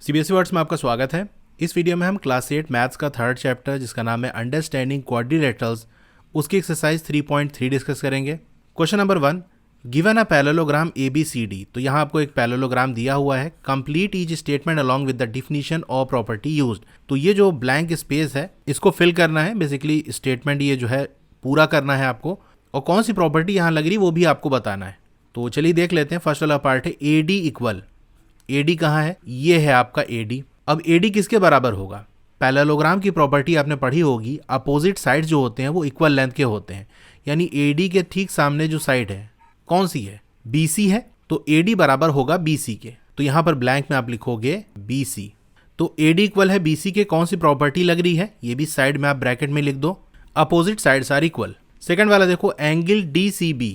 CBSE words में आपका स्वागत है। इस वीडियो में हम क्लास 8 मैथ्स का थर्ड चैप्टर जिसका नाम है अंडरस्टैंडिंग क्वाड्रिलेटरल्स उसकी एक्सरसाइज 3.3 डिस्कस करेंगे। Question number 1, given a parallelogram ABCD। तो यहाँ आपको एक पैरेललोग्राम दिया हुआ है। Complete each statement along with the definition और प्रॉपर्टी यूज्ड। तो ये जो ब्लैंक स्पेस है इसको फिल करना है। बेसिकली स्टेटमेंट ये जो है पूरा करना है आपको, और कौन सी प्रॉपर्टी यहाँ लग रही वो भी आपको बताना है। तो चलिए देख लेते हैं। फर्स्ट वाला पार्ट है AD इक्वल। AD कहाँ है? ये है आपका AD। अब AD किसके बराबर होगा? पैरेललोग्राम की प्रॉपर्टी आपने पढ़ी होगी, अपोजिट साइड जो होते हैं वो इक्वल लेंथ के होते हैं। यानी AD के ठीक सामने जो साइड है कौन सी है? BC है। तो AD बराबर होगा BC के। तो यहाँ पर ब्लैंक में आप लिखोगे BC। तो AD इक्वल है BC के। कौन सी प्रॉपर्टी लग रही है? ये भी साइड में आप ब्रैकेट में लिख दो, opposite sides are equal. Second वाला देखो, एंगल DCB।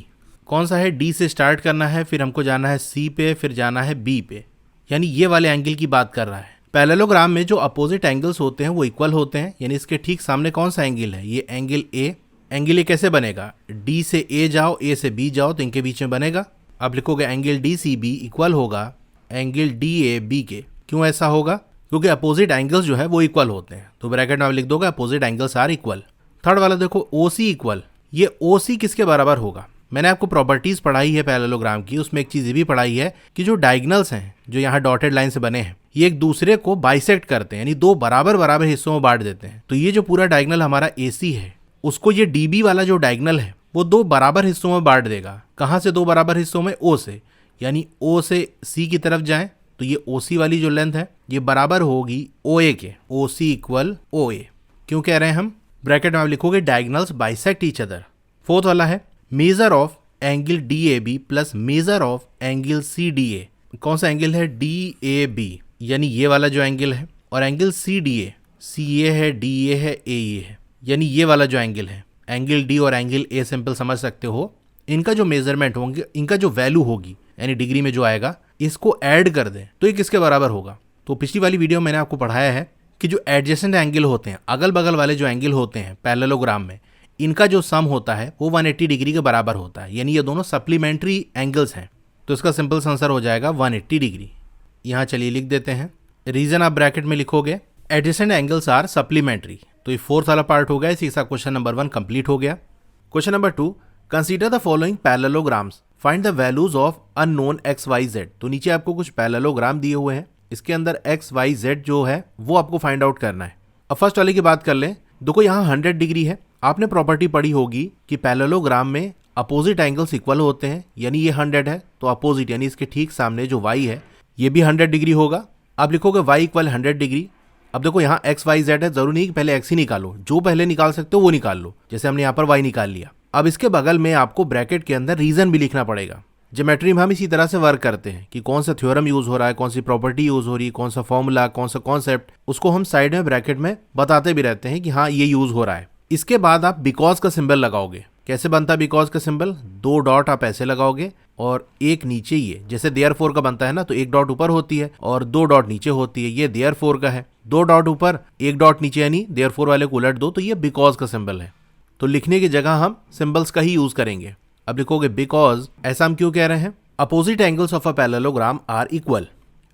कौन सा है? D से स्टार्ट करना है, फिर हमको जाना है C पे, फिर जाना है B पे। यानी ये वाले एंगल की बात कर रहा है। पैरेललोग्राम में जो अपोजिट एंगल्स होते हैं वो इक्वल होते हैं। यानी इसके ठीक सामने कौन सा एंगल है? ये एंगल A। एंगल ये कैसे बनेगा? D से A जाओ, A से B जाओ तो इनके बीच में बनेगा। आप लिखोगे एंगल DCB इक्वल होगा एंगल DAB के। क्यों ऐसा होगा? क्योंकि अपोजिट एंगल्स जो है वो इक्वल होते हैं। तो ब्रैकेट में आप लिख दोगे opposite angles are equal. Third वाला देखो, OC इक्वल। ये OC किसके बराबर होगा? मैंने आपको प्रॉपर्टीज पढ़ाई है पैरेललोग्राम की, उसमें एक चीज ये भी पढ़ाई है कि जो डायगोनल्स हैं जो यहाँ डॉटेड लाइन से बने हैं ये एक दूसरे को बाइसेक्ट करते हैं, यानी दो बराबर बराबर हिस्सों में बांट देते हैं। तो ये जो पूरा डायगोनल हमारा AC है उसको ये DB वाला जो डायगोनल है वो दो बराबर हिस्सों में बांट देगा। कहाँ से दो बराबर हिस्सों में? O से। यानी O से C की तरफ जाएं तो ये OC वाली जो लेंथ है ये बराबर होगी OA के। OC equal OA। क्यों कह रहे हैं हम? ब्रैकेट में आप लिखोगे diagonals bisect each other. Fourth वाला है major of angle DAB plus measure of angle CDA। कौन सा एंगल है? DAB, यानी ये वाला जो एंगल है, और एंगल CDA, CA है, DA है, AE है, यानी ये वाला जो एंगल है। एंगल D और एंगल A सिंपल समझ सकते हो। इनका जो मेजरमेंट होंगे, इनका जो वैल्यू होगी यानी डिग्री में जो आएगा, इसको ऐड कर दें तो ये किसके बराबर होगा? तो पिछली वाली वीडियो मैंने आपको पढ़ाया है कि जो एडजेसेंट एंगल होते हैं, अगल बगल वाले जो एंगल होते हैं पैरेललोग्राम में, इनका जो सम होता है वो 180 डिग्री के बराबर होता है। यानी ये दोनों सप्लीमेंट्री एंगल्स हैं। तो इसका सिंपल आंसर हो जाएगा 180 डिग्री। यहाँ चलिए लिख देते हैं। रीजन आप ब्रैकेट में लिखोगे एडजेसेंट एंगल्स आर सप्लीमेंट्री। तो ये फोर्थ वाला पार्ट हो गया। इसी के साथ क्वेश्चन नंबर 1 कंप्लीट हो गया। Question number 2, consider the following parallelograms, find the values of unknown XYZ। तो नीचे आपको कुछ पैरेललोग्राम दिए हुए हैं, इसके अंदर XYZ जो है वो आपको फाइंड आउट करना है। अब फर्स्ट वाले की बात कर लें। देखो यहाँ 100 डिग्री है। आपने प्रॉपर्टी पढ़ी होगी कि पैरेललोग्राम में अपोजिट एंगल्स इक्वल होते हैं। यानी ये 100 है तो अपोजिट यानी इसके ठीक सामने जो Y है ये भी 100 डिग्री होगा। आप लिखोगे Y इक्वल 100 डिग्री। अब देखो यहाँ XYZ है, जरूरी नहीं कि पहले X ही निकालो, जो पहले निकाल सकते हो वो निकाल लो। जैसे हमने यहाँ पर Y निकाल लिया। अब इसके बगल में आपको ब्रैकेट के अंदर रीजन भी लिखना पड़ेगा। ज्योमेट्री में हम इसी तरह से वर्क करते हैं कि कौन सा थ्योरम यूज हो रहा है, कौन सी प्रॉपर्टी यूज हो रही है, कौन सा फॉर्मूला, कौन सा कॉन्सेप्ट, उसको हम साइड में ब्रैकेट में बताते भी रहते हैं कि हाँ ये यूज हो रहा है। इसके बाद आप बिकॉज का सिंबल लगाओगे। कैसे बनता है बिकॉज का सिंबल? 2 डॉट आप ऐसे लगाओगे और एक नीचे ये, जैसे देयरफॉर का बनता है ना, तो 1 डॉट ऊपर होती है और 2 डॉट नीचे होती है। ये देयरफॉर का है, 2 डॉट ऊपर 1 डॉट नीचे, यानी देयरफॉर वाले को उलट दो तो ये बिकॉज का सिंबल है। तो लिखने की जगह हम सिंबल्स का ही यूज करेंगे। अब लिखोगे बिकॉज। ऐसा हम क्यों कह रहे हैं? Opposite angles of a parallelogram are equal.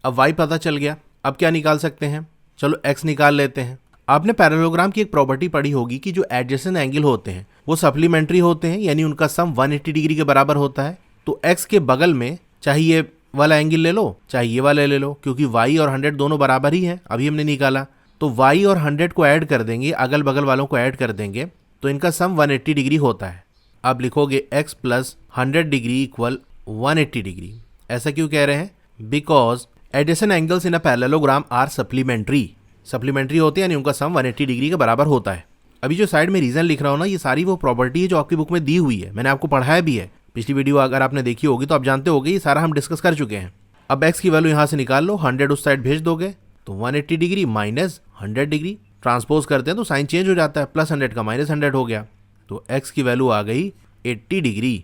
अब Y पता चल गया। अब क्या निकाल सकते हैं? चलो X निकाल लेते हैं। आपने पैरेललोग्राम की एक प्रॉपर्टी पढ़ी होगी कि जो एडजेसेंट एंगल होते हैं वो सप्लीमेंट्री होते हैं, यानी उनका सम 180 डिग्री के बराबर होता है। तो X के बगल में चाहे ये वाला एंगल ले लो चाहे ये वाला ले लो, क्योंकि Y और 100 दोनों बराबर ही है। अभी हमने निकाला तो Y और 100 को ऐड कर देंगे, अगल बगल वालों को ऐड कर देंगे तो इनका सम 180 डिग्री होता है। अब लिखोगे X plus 100 degree equal 180 degree. ऐसा क्यों कह रहे हैं? Because adjacent angles in a parallelogram are supplementary. Supplementary होते हैं यानी उनका सम 180 डिग्री के बराबर होता है। अभी जो साइड में रीजन लिख रहा हूँ ना, ये सारी वो प्रॉपर्टी है जो आपकी बुक में दी हुई है। मैंने आपको पढ़ाया भी है। पिछली वीडियो अगर आपने देखी होगी तो आप जानते होगे ये सारा हम डिस्कस कर चुके हैं। अब X की वैल्यू यहाँ से निकाल लो, 100 उस साइड भेज दोगे तो 180 डिग्री माइनस 100 डिग्री ट्रांसपोज करते हैं तो साइन चेंज हो जाता है, प्लस 100 का माइनस 100 हो गया। तो X की वैल्यू आ गई 80 डिग्री।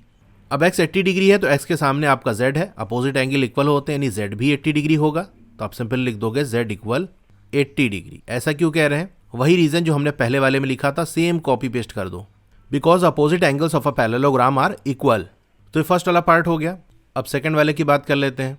अब X 80 डिग्री है तो X के सामने आपका Z है, अपोजिट एंगल इक्वल होते हैं यानी Z भी 80 डिग्री होगा। तो आप सिंपल लिख दोगे Z इक्वल 80 डिग्री। ऐसा क्यों कह रहे हैं? वही रीजन जो हमने पहले वाले में लिखा था, सेम कॉपी पेस्ट कर दो। Because opposite angles of a parallelogram are equal. तो ये फर्स्ट वाला पार्ट हो गया। अब सेकंड वाले की बात कर लेते हैं।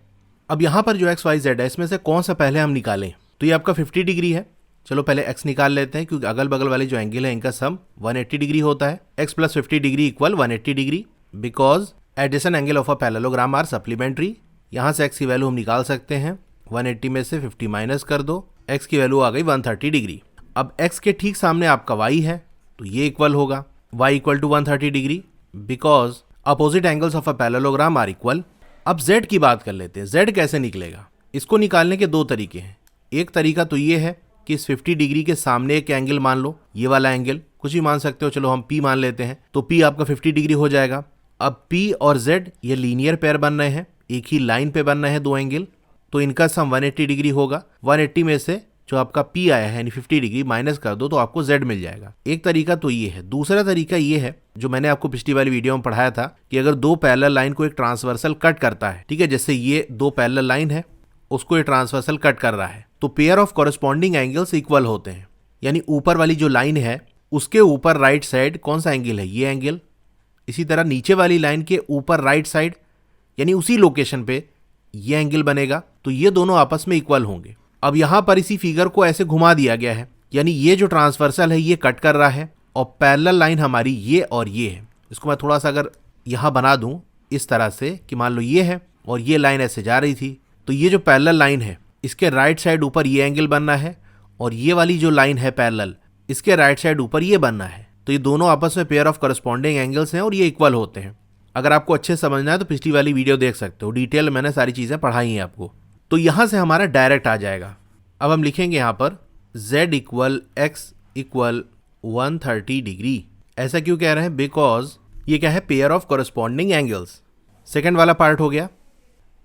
अब यहाँ पर जो एक्स वाई जेड है इसमें से कौन सा पहले हम निकालें, तो ये आपका 50 डिग्री है। चलो पहले x निकाल लेते हैं, क्योंकि अगल बगल वाले जो एंगल है इनका सम 180 डिग्री होता है। x plus 50 degree equal 180 degree, because addition angle of a parallelogram are supplementary. यहाँ से x की वैल्यू हम निकाल सकते हैं, 180 में से 50 माइनस कर दो, x की वैल्यू आ गई 130 डिग्री। अब x के ठीक सामने आपका y है, तो ये इक्वल होगा y equal to 130 degree, because opposite angles of a parallelogram are equal. अब z की बात कर लेते हैं, z कैसे निकलेगा। इसको निकालने के दो तरीके हैं। एक तरीका तो ये है कि इस 50 डिग्री के सामने एक एंगल मान लो, ये वाला एंगल कुछ भी मान सकते हो, चलो हम P मान लेते हैं, तो P आपका 50 डिग्री हो जाएगा। अब P और Z ये लीनियर पेयर बन रहे हैं, एक ही लाइन पे बन रहे हैं दो एंगल, तो इनका सम 180 डिग्री होगा। 180 में से जो आपका P आया है यानी 50 डिग्री माइनस कर दो तो आपको Z मिल जाएगा। एक तरीका तो ये है। दूसरा तरीका ये है जो मैंने आपको पिछली वाली वीडियो में पढ़ाया था कि अगर दो पैरेलल लाइन को एक ट्रांसवर्सल कट करता है, ठीक है, जैसे ये दो पैरेलल लाइन है उसको ये ट्रांसवर्सल कट कर रहा है, तो pair of corresponding angles equal होते हैं। यानी ऊपर वाली जो लाइन है उसके ऊपर राइट साइड कौन सा एंगल है, ये एंगल। इसी तरह नीचे वाली लाइन के ऊपर राइट साइड यानी उसी लोकेशन पे ये एंगल बनेगा, तो ये दोनों आपस में इक्वल होंगे। अब यहाँ पर इसी फिगर को ऐसे घुमा दिया गया है, यानी ये जो ट्रांसवर्सल है ये कट कर रहा है और पैरेलल लाइन हमारी ये और ये है। इसको मैं थोड़ा सा अगर यहाँ बना दूँ इस तरह से कि मान लो ये है और ये लाइन ऐसे जा रही थी, तो ये जो पैरेलल लाइन है इसके राइट साइड ऊपर ये एंगल बनना है और ये वाली जो लाइन है पैरेलल इसके राइट साइड ऊपर ये बनना है। तो ये दोनों आपस में पेयर ऑफ करस्पॉन्डिंग एंगल्स हैं और ये इक्वल होते हैं। अगर आपको अच्छे समझना है तो पिछली वाली वीडियो देख सकते हो, डिटेल मैंने सारी चीज़ें पढ़ाई हैं आपको। तो यहाँ से हमारा डायरेक्ट आ जाएगा। अब हम लिखेंगे यहाँ पर z equal x equal 130 degree. ऐसा क्यों कह रहे हैं, बिकॉज ये क्या है, pair of corresponding angles. Second वाला पार्ट हो गया।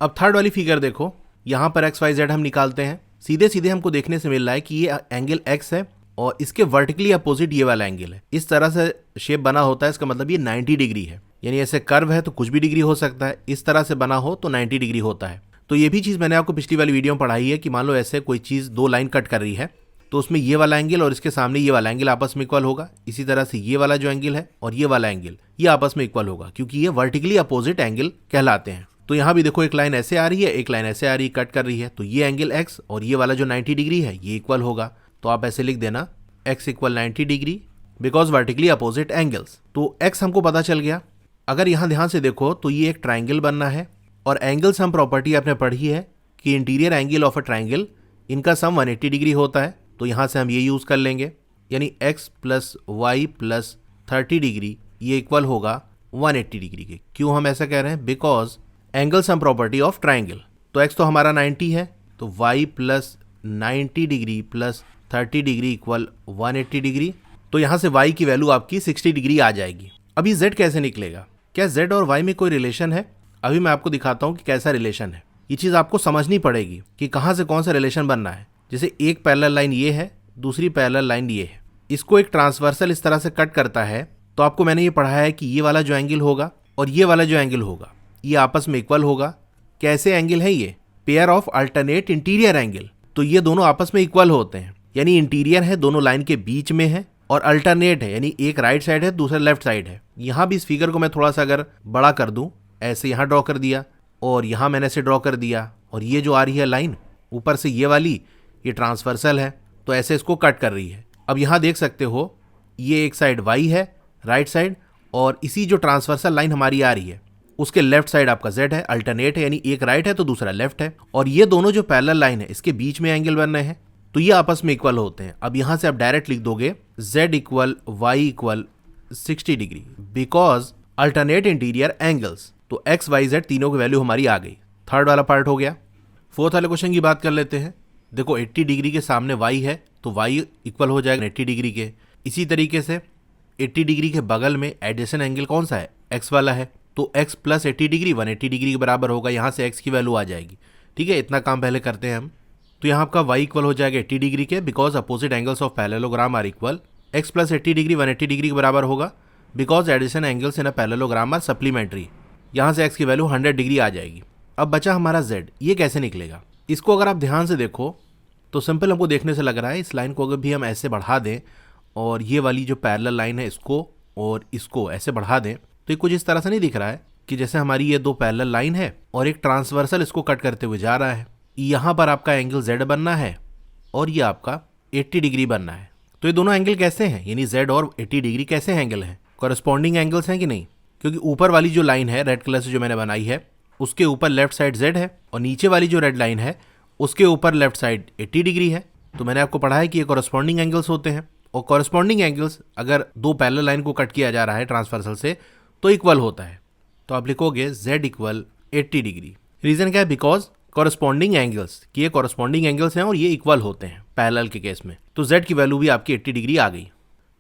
अब थर्ड वाली फिगर देखो, यहाँ पर एक्स वाई जेड हम निकालते हैं। सीधे सीधे हमको देखने से मिल रहा है कि ये एंगल x है और इसके वर्टिकली अपोजिट ये वाला एंगल है। इस तरह से शेप बना होता है, इसका मतलब ये 90 डिग्री है। यानी ऐसे कर्व है तो कुछ भी डिग्री हो सकता है, इस तरह से बना हो तो 90 डिग्री होता है। तो ये भी चीज़ मैंने आपको पिछली वाली वीडियो में पढ़ाई है कि मान लो ऐसे कोई चीज़ दो लाइन कट कर रही है तो उसमें ये वाला एंगल और इसके सामने ये वाला एंगल आपस में इक्वल होगा। इसी तरह से ये वाला जो एंगल है और ये वाला एंगल ये आपस में इक्वल होगा, क्योंकि ये वर्टिकली अपोजिट एंगल कहलाते हैं। तो यहाँ भी देखो एक लाइन ऐसे आ रही है, एक लाइन ऐसे आ रही है, कट कर रही है, तो ये एंगल x और ये वाला जो 90 डिग्री है ये इक्वल होगा। तो आप ऐसे लिख देना x equal 90 degree because vertically opposite angles. तो x हमको पता चल गया। अगर यहाँ ध्यान से देखो तो ये एक ट्राइंगल बनना है और एंगल सम प्रॉपर्टी आपने पढ़ी है कि interior angle of a triangle इनका सम 180 डिग्री होता है। तो यहाँ से हम ये यूज़ कर लेंगे, यानी x plus y plus 30 degree ये इक्वल होगा 180 डिग्री के। क्यों हम ऐसा कह रहे हैं, because angle sum property of triangle. तो x तो हमारा 90 है, तो y plus 90 degree plus 30 degree equal 180 degree. तो यहाँ से y की वैल्यू आपकी 60 डिग्री आ जाएगी। अभी z कैसे निकलेगा, क्या z और y में कोई रिलेशन है? अभी मैं आपको दिखाता हूँ कि कैसा रिलेशन है। ये चीज़ आपको समझनी पड़ेगी कि कहाँ से कौन सा रिलेशन बनना है। जैसे एक पैरेलल लाइन ये है, दूसरी पैरेलल लाइन ये है, इसको एक ट्रांसवर्सल इस तरह से कट करता है, तो आपको मैंने ये पढ़ाया है कि ये वाला जो एंगल होगा और ये वाला जो एंगल होगा ये आपस में इक्वल होगा। कैसे एंगल है ये, pair of alternate interior angle. तो ये दोनों आपस में इक्वल होते हैं, यानी इंटीरियर है दोनों लाइन के बीच में है और अल्टरनेट है यानी एक राइट साइड है दूसरा लेफ्ट साइड है। यहाँ भी इस फिगर को मैं थोड़ा सा अगर बड़ा कर दूं, ऐसे यहाँ ड्रॉ कर दिया और यहाँ मैंने ऐसे ड्रॉ कर दिया, और ये जो आ रही है लाइन ऊपर से ये वाली ये ट्रांसवर्सल है तो ऐसे इसको कट कर रही है। अब यहाँ देख सकते हो ये एक साइड y है राइट साइड और इसी जो ट्रांसवर्सल लाइन हमारी आ रही है उसके लेफ्ट साइड आपका z है, अल्टरनेट है यानी एक राइट है तो दूसरा लेफ्ट है, और ये दोनों जो पैरेलल लाइन है इसके बीच में एंगल बन रहे हैं तो ये आपस में इक्वल होते हैं। अब यहाँ से आप डायरेक्ट लिख दोगे z equal y equal 60 degree because alternate interior angles. तो x y z तीनों की वैल्यू हमारी आ गई। थर्ड वाला पार्ट हो गया। फोर्थ वाले क्वेश्चन की बात कर लेते हैं। देखो 80 डिग्री के सामने y है तो y इक्वल हो जाएगा 80 डिग्री के। इसी तरीके से 80 डिग्री के बगल में एडजेसेंट एंगल कौन सा है, x वाला है, तो x प्लस 80 डिग्री 180 डिग्री के बराबर होगा। यहाँ से x की वैल्यू आ जाएगी। ठीक है, इतना काम पहले करते हैं हम। तो यहाँ आपका y इक्वल हो जाएगा 80 डिग्री के because opposite angles of parallelogram are equal. x plus 80 degree 180 degree के बराबर होगा because addition angles in a parallelogram are supplementary. यहाँ से x की वैल्यू 100 डिग्री आ जाएगी। अब बचा हमारा z, ये कैसे निकलेगा। इसको अगर आप ध्यान से देखो तो सिंपल हमको देखने से लग रहा है, इस लाइन को अगर भी हम ऐसे बढ़ा दें और ये वाली जो पैरेलल लाइन है इसको और इसको ऐसे बढ़ा दें तो ये कुछ इस तरह से नहीं दिख रहा है। कि जैसे हमारी ये दो पैरेलल लाइन है और एक ट्रांसवर्सल इसको कट करते हुए जा रहा है, यहाँ पर आपका एंगल Z बनना है और ये आपका 80 डिग्री बनना है। तो ये दोनों एंगल कैसे हैं, यानी Z और 80 डिग्री कैसे एंगल हैं, कॉरस्पॉन्डिंग एंगल्स हैं कि नहीं? क्योंकि ऊपर वाली जो लाइन है रेड कलर से जो मैंने बनाई है उसके ऊपर लेफ्ट साइड Z है और नीचे वाली जो रेड लाइन है उसके ऊपर लेफ्ट साइड 80 डिग्री है। तो मैंने आपको पढ़ा है कि ये कॉरस्पॉन्डिंग एंगल्स होते हैं और कॉरस्पॉन्डिंग एंगल्स अगर दो पैरेलल लाइन को कट किया जा रहा है ट्रांसवर्सल से तो इक्वल होता है। तो आप लिखोगे Z इक्वल 80 डिग्री। रीजन क्या है? बिकॉज कॉरस्पॉन्डिंग एंगल्स, कि ये कॉरस्पॉन्डिंग एंगल्स हैं और ये इक्वल होते हैं पैरेलल के केस में। तो Z की वैल्यू भी आपकी 80 डिग्री आ गई।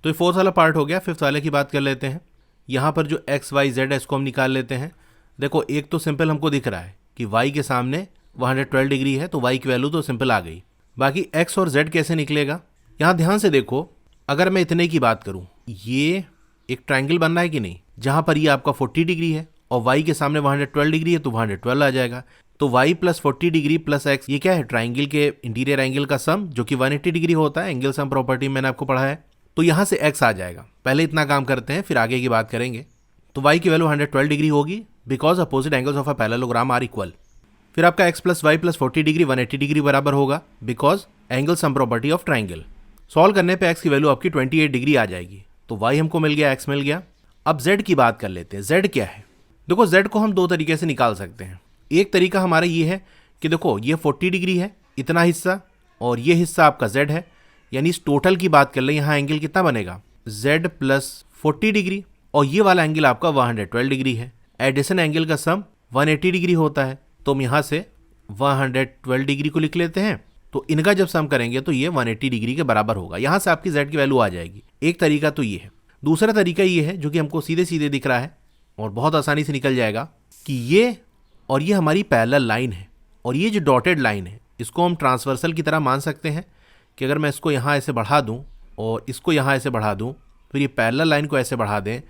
तो ये फोर्थ वाला पार्ट हो गया। फिफ्थ वाले की बात कर लेते हैं। यहाँ पर जो एक्स वाई जेड है इसको हम निकाल लेते हैं। देखो एक तो सिंपल हमको दिख रहा है कि y के सामने 112 डिग्री है तो y की वैल्यू तो सिंपल आ गई। बाकी x और z कैसे निकलेगा? यहाँ ध्यान से देखो, अगर मैं इतने की बात करूँ, ये एक ट्रायंगल बनना है कि नहीं, जहाँ पर ये आपका 40 डिग्री है और y के सामने 112 डिग्री है तो 112 आ जाएगा। तो y plus 40 degree plus x ये क्या है? ट्राइंगल के इंटीरियर एंगल का सम जो कि 180 डिग्री होता है। एंगल सम प्रॉपर्टी मैंने आपको पढ़ा है। तो यहाँ से x आ जाएगा। पहले इतना काम करते हैं फिर आगे की बात करेंगे। तो y की वैल्यू 112 डिग्री होगी because opposite angles of a parallelogram are equal. फिर आपका x plus y plus 40 degree 180 degree बराबर होगा because angle sum property of triangle. Solve करने पे x की वैल्यू आपकी 28 डिग्री आ जाएगी। तो y हमको मिल गया, x मिल गया। अब z की बात कर लेते हैं। z क्या है? देखो z को हम दो तरीके से निकाल सकते हैं। एक तरीका हमारा ये है कि देखो ये 40 डिग्री है इतना हिस्सा और ये हिस्सा आपका z है, यानी इस टोटल की बात कर ले, यहाँ एंगल कितना बनेगा? z प्लस 40 डिग्री और ये वाला एंगल आपका 112 डिग्री है। एडिशन एंगल का सम 180 डिग्री होता है तो हम यहाँ से 112 डिग्री को लिख लेते हैं। तो इनका जब सम करेंगे तो ये 180 डिग्री के बराबर होगा। यहाँ से आपकी z की वैल्यू आ जाएगी। एक तरीका तो ये है। दूसरा तरीका ये है जो कि हमको सीधे सीधे दिख रहा है और बहुत आसानी से निकल जाएगा कि ये और ये हमारी पैरेलल लाइन है और ये जो डॉटेड लाइन है इसको हम ट्रांसवर्सल की तरह मान सकते हैं कि अगर मैं इसको यहाँ ऐसे बढ़ा दूँ और इसको यहाँ ऐसे बढ़ा दूँ, फिर ये पैरेलल लाइन को ऐसे बढ़ा दें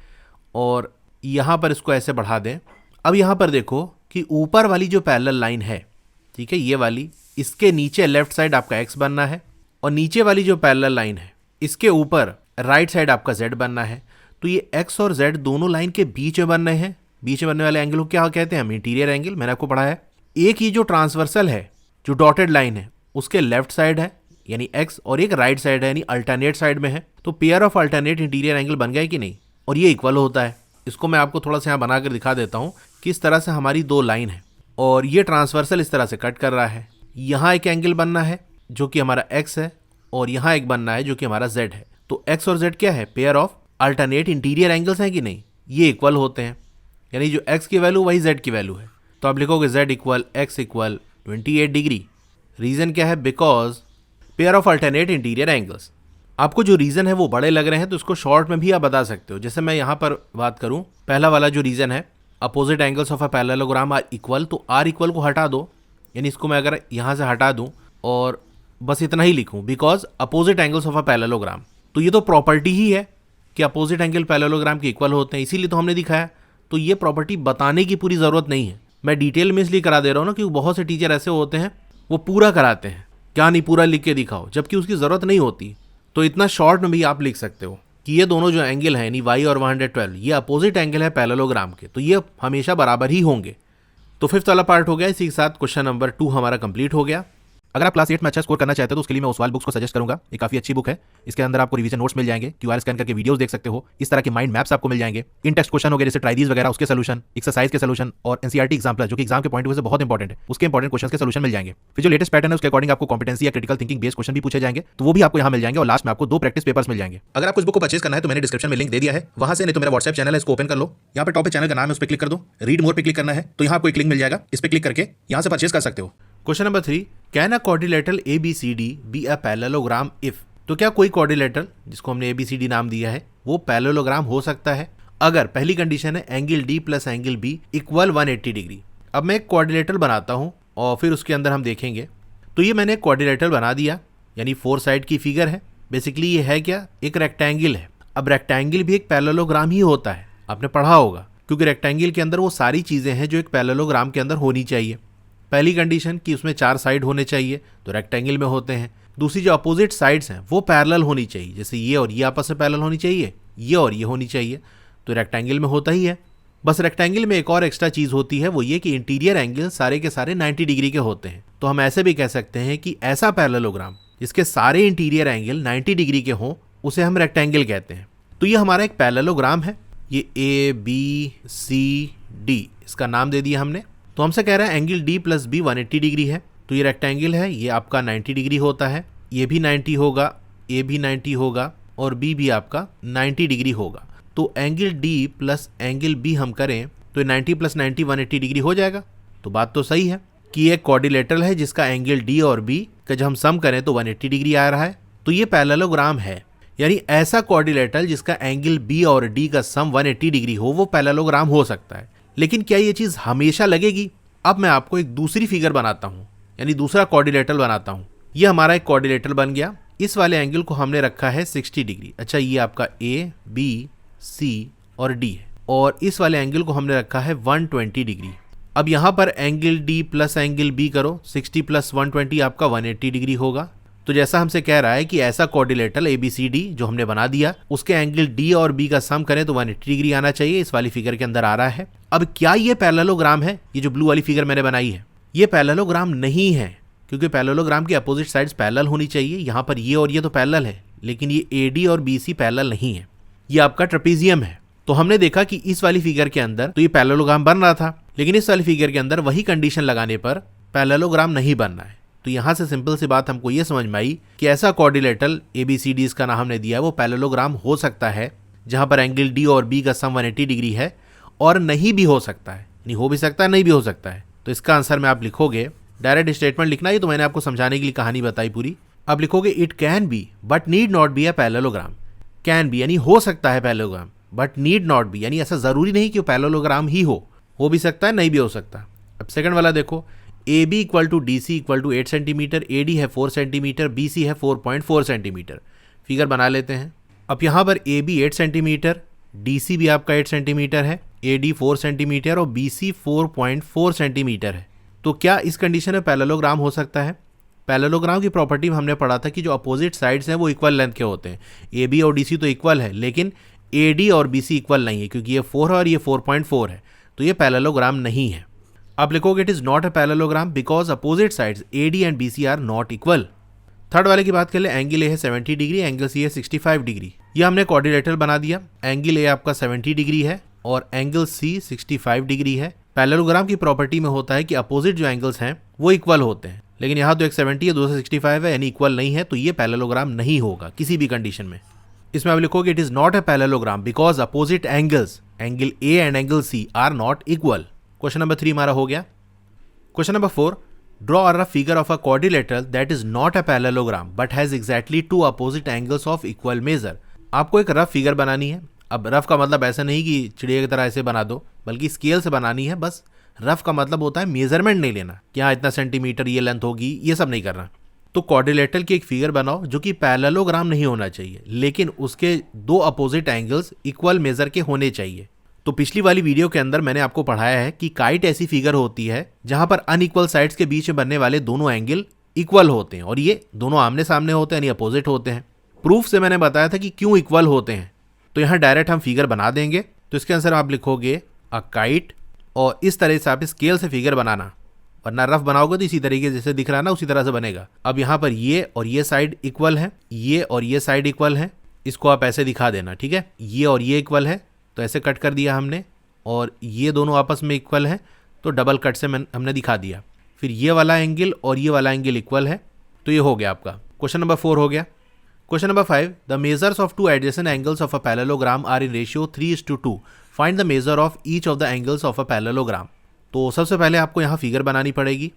और यहाँ पर इसको ऐसे बढ़ा दें। अब यहाँ पर देखो कि ऊपर वाली जो पैरेलल लाइन है, ठीक है, ये वाली, इसके नीचे लेफ्ट साइड आपका x बनना है और नीचे वाली जो पैरेलल लाइन है इसके ऊपर राइट साइड आपका z बनना है। तो ये x और z दोनों लाइन के बीच में बन रहे हैं। बीच में बनने वाले एंगल को क्या कहते हैं? हम इंटीरियर एंगल, मैंने आपको पढ़ा है। एक ही जो ट्रांसवर्सल है, जो डॉटेड लाइन है, उसके लेफ्ट साइड है यानी x और एक राइट साइड है यानी अल्टरनेट साइड में है। तो pair of alternate interior angle बन गए कि नहीं? और ये इक्वल होता है। इसको मैं आपको थोड़ा सा यहाँ बनाकर दिखा देता हूँ कि इस तरह से हमारी दो लाइन है और ये ट्रांसवर्सल इस तरह से कट कर रहा है। यहाँ एक एंगल बनना है जो कि हमारा x है और यहाँ एक बनना है जो कि हमारा z है। तो x और z क्या है? Pair of alternate interior angles हैं कि नहीं? ये इक्वल होते हैं, यानी जो x की वैल्यू वही z की वैल्यू है। तो आप लिखोगे z equal x equal 28 degree. Reason क्या है? Because pair of alternate interior angles. आपको जो रीज़न है वो बड़े लग रहे हैं तो इसको शॉर्ट में भी आप बता सकते हो। जैसे मैं यहाँ पर बात करूँ, पहला वाला जो रीज़न है opposite angles of a parallelogram are equal, तो आर इक्वल को हटा दो, यानी इसको मैं अगर यहाँ से हटा दूँ और बस इतना ही लिखूँ because opposite angles of a parallelogram, तो ये तो प्रॉपर्टी ही है कि अपोजिट एंगल पैरेललोग्राम के इक्वल होते हैं, इसीलिए तो हमने दिखाया। तो ये प्रॉपर्टी बताने की पूरी ज़रूरत नहीं है। मैं डिटेल में इसलिए करा दे रहा हूँ ना क्योंकि बहुत से टीचर ऐसे होते हैं वो पूरा कराते हैं, क्या नहीं पूरा लिख के दिखाओ, जबकि उसकी ज़रूरत नहीं होती। तो इतना शॉर्ट में भी आप लिख सकते हो कि ये दोनों जो एंगल हैं यानी y और 112 ये अपोजिट एंगल है पैरेललोग्राम के, तो ये हमेशा बराबर ही होंगे। तो फिफ्थ वाला पार्ट हो गया। इसी के साथ क्वेश्चन नंबर 2 हमारा कंप्लीट हो गया। अगर आप क्लास 8 में अच्छा स्कोर करना चाहते हो तो उसके लिए मैं ओसवाल बुक्स को सजेस्ट करूंगा। ये काफी अच्छी बुक है। इसके अंदर आपको रिवीजन नोट्स मिल जाएंगे, क्यूआर स्कैन करके वीडियोस देख सकते हो, इस तरह के माइंड मैप्स आपको मिल जाएंगे, इन टेक्स्ट क्वेश्चन हो गए जैसे ट्राइडीज वगैरह उसके सोल्यूशन, एक्सरसाइज के सोल्यूशन और एनसीईआरटी एग्जाम्पल जो कि एग्जाम के पॉइंट ऑफ व्यू से बहुत इंपॉर्टेंट है, उसके इंपॉर्टेंट क्वेश्चन के सोल्यूशन मिल जाएंगे। फिर जो लेटेस्ट पैटर्न है उसके अकॉर्डिंग आपको कॉम्पिटेंसी या क्रिटिकल थिंकिंग बेस्ड क्वेश्चन भी पूछे जाएंगे, तो वो भी आपको यहाँ मिल जाएंगे। और लास्ट में आपको 2 प्रैक्टिस पेपर्स मिल जाएंगे। अगर आपको इस बुक को परचेज करना है तो मैंने डिस्क्रिप्शन में लिंक दे दिया है, वहां से, नहीं तो मेरा व्हाट्सएप चैनल है इसको ओपन कर लो। यहाँ पर टॉप पे चैनल का नाम है, उस पर क्लिक कर दो। रीड मोर पे क्लिक करना है तो यहाँ आपको एक लिंक मिल जाएगा, इस पर क्लिक करके यहाँ से परचेज कर सकते हो। Question number 3, can a quadrilateral ABCD be a parallelogram if? तो क्या कोई क्वाड्रिलेटरल जिसको हमने ABCD नाम दिया है वो पैरेललोग्राम हो सकता है अगर पहली कंडीशन है angle D plus angle B equal 180 degree. अब मैं एक क्वाड्रिलेटरल बनाता हूँ और फिर उसके अंदर हम देखेंगे। तो ये मैंने क्वाड्रिलेटरल बना दिया, यानी 4 साइड की फिगर है। बेसिकली ये है क्या? एक रेक्टेंगल है। अब रेक्टेंगल भी एक पैरेललोग्राम ही होता है, आपने पढ़ा होगा, क्योंकि रेक्टेंगल के अंदर वो सारी चीज़ें हैं जो एक पैरेललोग्राम के अंदर होनी चाहिए। पहली कंडीशन कि उसमें 4 साइड होने चाहिए तो रेक्टेंगल में होते हैं। दूसरी जो अपोजिट साइड्स हैं वो पैरेलल होनी चाहिए, जैसे ये और ये आपस में पैरेलल होनी चाहिए, ये और ये होनी चाहिए, तो रेक्टेंगल में होता ही है। बस रेक्टेंगल में एक और एक्स्ट्रा चीज होती है, वो ये कि इंटीरियर एंगल सारे के सारे 90 डिग्री के होते हैं। तो हम ऐसे भी कह सकते हैं कि ऐसा पैरेललोग्राम जिसके सारे इंटीरियर एंगल 90 डिग्री के हों उसे हम रेक्टेंगल कहते हैं। तो ये हमारा एक पैरेललोग्राम है, ये ABCD इसका नाम दे दिया हमने। तो हमसे कह रहा है angle D plus B 180 degree है। तो ये रेक्टेंगल है, ये आपका 90 डिग्री होता है, ये भी 90 होगा, A भी 90 होगा और B भी आपका 90 डिग्री होगा। तो angle D plus angle B हम करें तो 90 प्लस 90 180 डिग्री हो जाएगा। तो बात तो सही है कि ये क्वाड्रिलेटरल है जिसका एंगल D और B का जब हम सम करें तो 180 डिग्री आ रहा है। तो ये पैरेललोग्राम है, यानी ऐसा क्वाड्रिलेटरल जिसका एंगल B और D का सम 180 डिग्री हो वो पैरेललोग्राम हो सकता है। लेकिन क्या ये चीज हमेशा लगेगी? अब मैं आपको एक दूसरी फिगर बनाता हूं, यानी दूसरा क्वाड्रिलेटरल बनाता हूं। ये हमारा एक क्वाड्रिलेटरल बन गया। इस वाले एंगल को हमने रखा है 60 डिग्री। अच्छा, ये आपका A, B, C और D है, और इस वाले एंगल को हमने रखा है 120 डिग्री। अब यहाँ पर angle D plus angle B करो, 60 प्लस 120 आपका 180 डिग्री होगा। तो जैसा हमसे कह रहा है कि ऐसा क्वाड्रिलेटरल ABCD जो हमने बना दिया उसके एंगल D और B का सम करें तो 180 डिग्री आना चाहिए, इस वाली फिगर के अंदर आ रहा है। अब क्या ये पैरेललोग्राम है? ये जो ब्लू वाली फिगर मैंने बनाई है ये पैरेललोग्राम नहीं है, क्योंकि पैरेललोग्राम की अपोजिट साइड्स पैरेलल होनी चाहिए। यहाँ पर ये और ये तो पैरेलल है, लेकिन ये AD और BC पैरेलल नहीं है। ये आपका ट्रेपेजियम है। तो हमने देखा कि इस वाली फिगर के अंदर तो ये पैरेललोग्राम बन रहा था, लेकिन इस वाली फिगर के अंदर वही कंडीशन लगाने पर पैरेललोग्राम नहीं बन रहा है। तो यहाँ से सिंपल सी बात हमको ये समझ में आई कि ऐसा क्वाड्रिलेटरल ABCD इसका नाम हमने दिया है वो पैरेललोग्राम हो सकता है जहाँ पर एंगल D और B का सम 180 डिग्री है, और नहीं भी हो सकता है, नहीं हो भी सकता है, नहीं भी हो सकता है। तो इसका आंसर में आप लिखोगे, डायरेक्ट स्टेटमेंट लिखना ही तो मैंने आपको समझाने के लिए कहानी बताई पूरी। अब लिखोगे it can be but need not be a parallelogram. Can be यानी हो सकता है parallelogram, but need not be यानी ऐसा जरूरी नहीं कि वो पैरेललोग्राम ही हो भी सकता है, नहीं भी हो सकता। अब सेकंड वाला देखो, AB equal to DC equal to 8 centimetre, AD है 4 सेंटीमीटर, BC है 4.4 सेंटीमीटर। फिगर बना लेते हैं। अब यहाँ पर AB 8 सेंटीमीटर, DC भी आपका 8 सेंटीमीटर है, AD 4 सेंटीमीटर और BC 4.4 सेंटीमीटर है। तो क्या इस कंडीशन में पैरेललोग्राम हो सकता है? पैरेललोग्राम की प्रॉपर्टी में हमने पढ़ा था कि जो अपोजिट साइड्स हैं वो इक्वल लेंथ के होते हैं। AB और DC तो इक्वल है, लेकिन AD और BC इक्वल नहीं है, क्योंकि ये 4 है और ये 4.4 है, तो ये पैरेललोग्राम नहीं है। आप लिखोगे it is not a parallelogram because opposite sides AD and BC are not equal. Third वाले की बात कर ले, एंगल A है 70 डिग्री, एंगल C है 65 डिग्री। ये हमने क्वाड्रिलेटरल बना दिया। एंगल A आपका 70 डिग्री है और एंगल C 65 डिग्री है। पैरेललोग्राम की प्रॉपर्टी में होता है कि अपोजिट जो एंगल्स हैं वो इक्वल होते हैं, लेकिन यहाँ तो एक 70 है, दूसरा 65 है, यानी इक्वल नहीं है, तो ये पैरेललोग्राम नहीं होगा किसी भी कंडीशन में। इसमें आप लिखोगे it is not a parallelogram because opposite angles angle A and angle C are not equal. Question number 3 हमारा हो गया। क्वेश्चन नंबर 4, draw a rough figure of a quadrilateral that is not a parallelogram but has exactly two opposite angles of equal measure. आपको एक rough figure बनानी है। अब rough का मतलब ऐसा नहीं कि चिड़िया की तरह ऐसे बना दो, बल्कि स्केल से बनानी है। बस रफ का मतलब होता है मेजरमेंट नहीं लेना, क्या इतना सेंटीमीटर ये लेंथ होगी, ये सब नहीं करना। तो क्वाड्रिलेटरल की एक फिगर बनाओ जो कि पैरेललोग्राम नहीं होना चाहिए, लेकिन उसके दो अपोजिट एंगल्स इक्वल मेजर के होने चाहिए। तो पिछली वाली वीडियो के अंदर मैंने आपको पढ़ाया है कि काइट ऐसी फिगर होती है जहां पर अनइक्वल साइड्स के बीच में बनने वाले दोनों एंगल इक्वल होते हैं, और ये दोनों आमने सामने होते हैं, यानी अपोजिट होते हैं। प्रूफ से मैंने बताया था कि क्यों इक्वल होते हैं, तो यहाँ डायरेक्ट हम फिगर बना देंगे। तो इसके आंसर आप लिखोगे अ काइट, और इस तरह से आप स्केल से फिगर बनाना, वरना रफ बनाओगे तो इसी तरीके जैसे दिख रहा ना उसी तरह से बनेगा। अब यहाँ पर ये और ये साइड इक्वल है, ये और ये साइड इक्वल है, इसको आप ऐसे दिखा देना, ठीक है। ये और ये इक्वल है तो ऐसे कट कर दिया हमने, और ये दोनों आपस में इक्वल है तो डबल कट से हमने दिखा दिया। फिर ये वाला एंगल और ये वाला एंगल इक्वल है, तो ये हो गया आपका। क्वेश्चन नंबर 4 हो गया। Question number 5, the measures of two adjacent angles of a parallelogram are in ratio 3:2। Find the measure of each of the angles of a parallelogram. तो सबसे पहले आपको यहाँ फिगर बनानी पड़ेगी।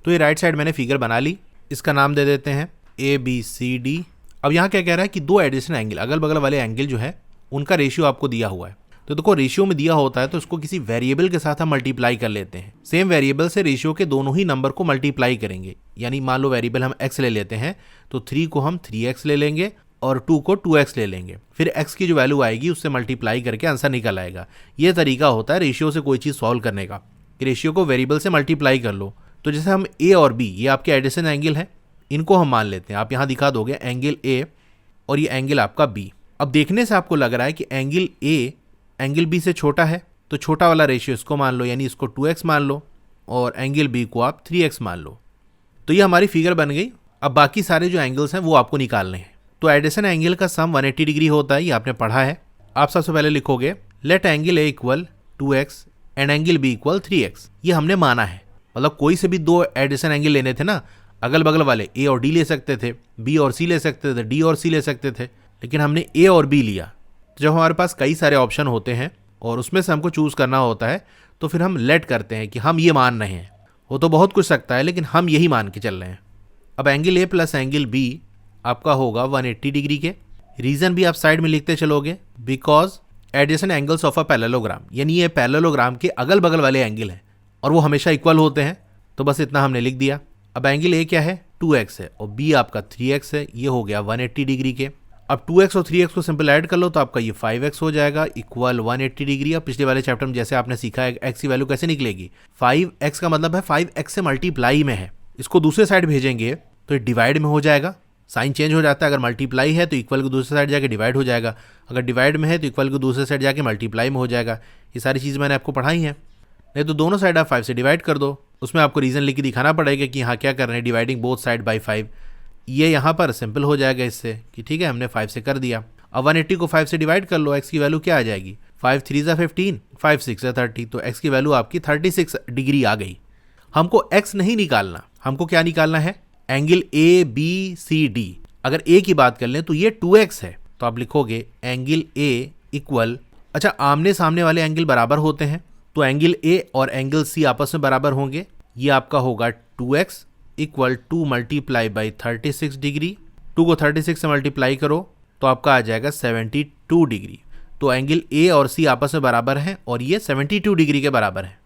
तो ये राइट साइड मैंने फिगर बना ली, इसका नाम दे देते हैं ABCD। अब यहाँ क्या कह रहा है कि दो एडजेसेंट एंगल, अगल बगल वाले एंगल जो है उनका रेशियो आपको दिया हुआ है। तो देखो रेशियो में दिया होता है तो उसको किसी वेरिएबल के साथ हम मल्टीप्लाई कर लेते हैं। सेम वेरिएबल से रेशियो के दोनों ही नंबर को मल्टीप्लाई करेंगे, यानी मान लो वेरिएबल हम x ले लेते हैं तो 3 को हम 3x ले लेंगे और 2 को 2x ले लेंगे, फिर x की जो वैल्यू आएगी उससे मल्टीप्लाई करके आंसर निकल आएगा। ये तरीका होता है रेशियो से कोई चीज़ सॉल्व करने का, कि रेशियो को वेरिएबल से मल्टीप्लाई कर लो। तो जैसे हम A और B, ये आपके एडजेसेंट एंगल है, इनको हम मान लेते हैं। आप यहाँ दिखा दोगे एंगल A और ये एंगल आपका B। अब देखने से आपको लग रहा है कि एंगल A एंगल B से छोटा है, तो छोटा वाला रेशियो इसको मान लो, यानी इसको 2x मान लो और एंगल बी को आप 3x मान लो। तो ये हमारी फिगर बन गई। अब बाकी सारे जो एंगल्स हैं वो आपको निकालने हैं। तो एडिशन एंगल का सम 180 डिग्री होता है, ये आपने पढ़ा है। आप सबसे पहले लिखोगे let angle A equal 2x and angle B equal 3x। ये हमने माना है, मतलब कोई से भी दो एडिशन एंगल लेने थे ना, अगल बगल वाले ए और डी ले सकते थे, बी और सी ले सकते थे, डी और सी ले सकते थे, लेकिन हमने ए और बी लिया। जब हमारे पास कई सारे ऑप्शन होते हैं और उसमें से हमको चूज करना होता है तो फिर हम लेट करते हैं कि हम ये मान रहे हैं। वो तो बहुत कुछ सकता है, लेकिन हम यही मान के चल रहे हैं। अब angle A plus angle B आपका होगा 180 डिग्री के। रीजन भी आप साइड में लिखते चलोगे, because addition angles of a parallelogram, यानी ये पैरेललोग्राम के अगल बगल वाले एंगल हैं और वो हमेशा इक्वल होते हैं। तो बस इतना हमने लिख दिया। अब एंगल ए क्या है, 2x है और बी आपका 3x है। ये हो गया 180 डिग्री के। अब 2x और 3x को सिंपल ऐड कर लो तो आपका ये 5x हो जाएगा इक्वल 180 डिग्री। अब पिछले वाले चैप्टर में जैसे आपने सीखा है x की वैल्यू कैसे निकलेगी, 5x का मतलब है 5x से मल्टीप्लाई में है, इसको दूसरे साइड भेजेंगे तो ये डिवाइड में हो जाएगा। साइन चेंज हो जाता है, अगर मल्टीप्लाई है तो इक्वल को दूसरे साइड जाके डिवाइड हो जाएगा, अगर डिवाइड में है तो इक्वल को दूसरे साइड जाके मल्टीप्लाई में हो जाएगा। ये सारी चीज़ मैंने आपको पढ़ाई हैं। नहीं तो दोनों साइड आप 5 से डिवाइड कर दो, उसमें आपको रीज़न लिख के दिखाना पड़ेगा कि यहाँ क्या कर रहे हैं, डिवाइडिंग बोथ साइड बाई 5। ये यहाँ पर सिंपल हो जाएगा इससे कि ठीक है हमने 5 से कर दिया। अब 180 को 5 से डिवाइड कर लो, x की वैल्यू क्या आ जाएगी, 5 3 ज़ा 15, 5 6 ज़ा 30, तो x की वैल्यू आपकी 36 डिग्री आ गई। हमको x नहीं निकालना, हमको क्या निकालना है, angle A B C D. अगर a की बात कर लें तो ये 2x है, तो आप लिखोगे एंगल a इक्वल, अच्छा आमने सामने वाले एंगल बराबर होते हैं तो एंगल a और एंगल c आपस में बराबर होंगे। ये आपका होगा 2x equal 2 multiply by 36 degree. 2 को 36 से मल्टीप्लाई करो तो आपका आ जाएगा 72 डिग्री। तो एंगल a और c आपस में बराबर हैं और ये 72 डिग्री के बराबर है।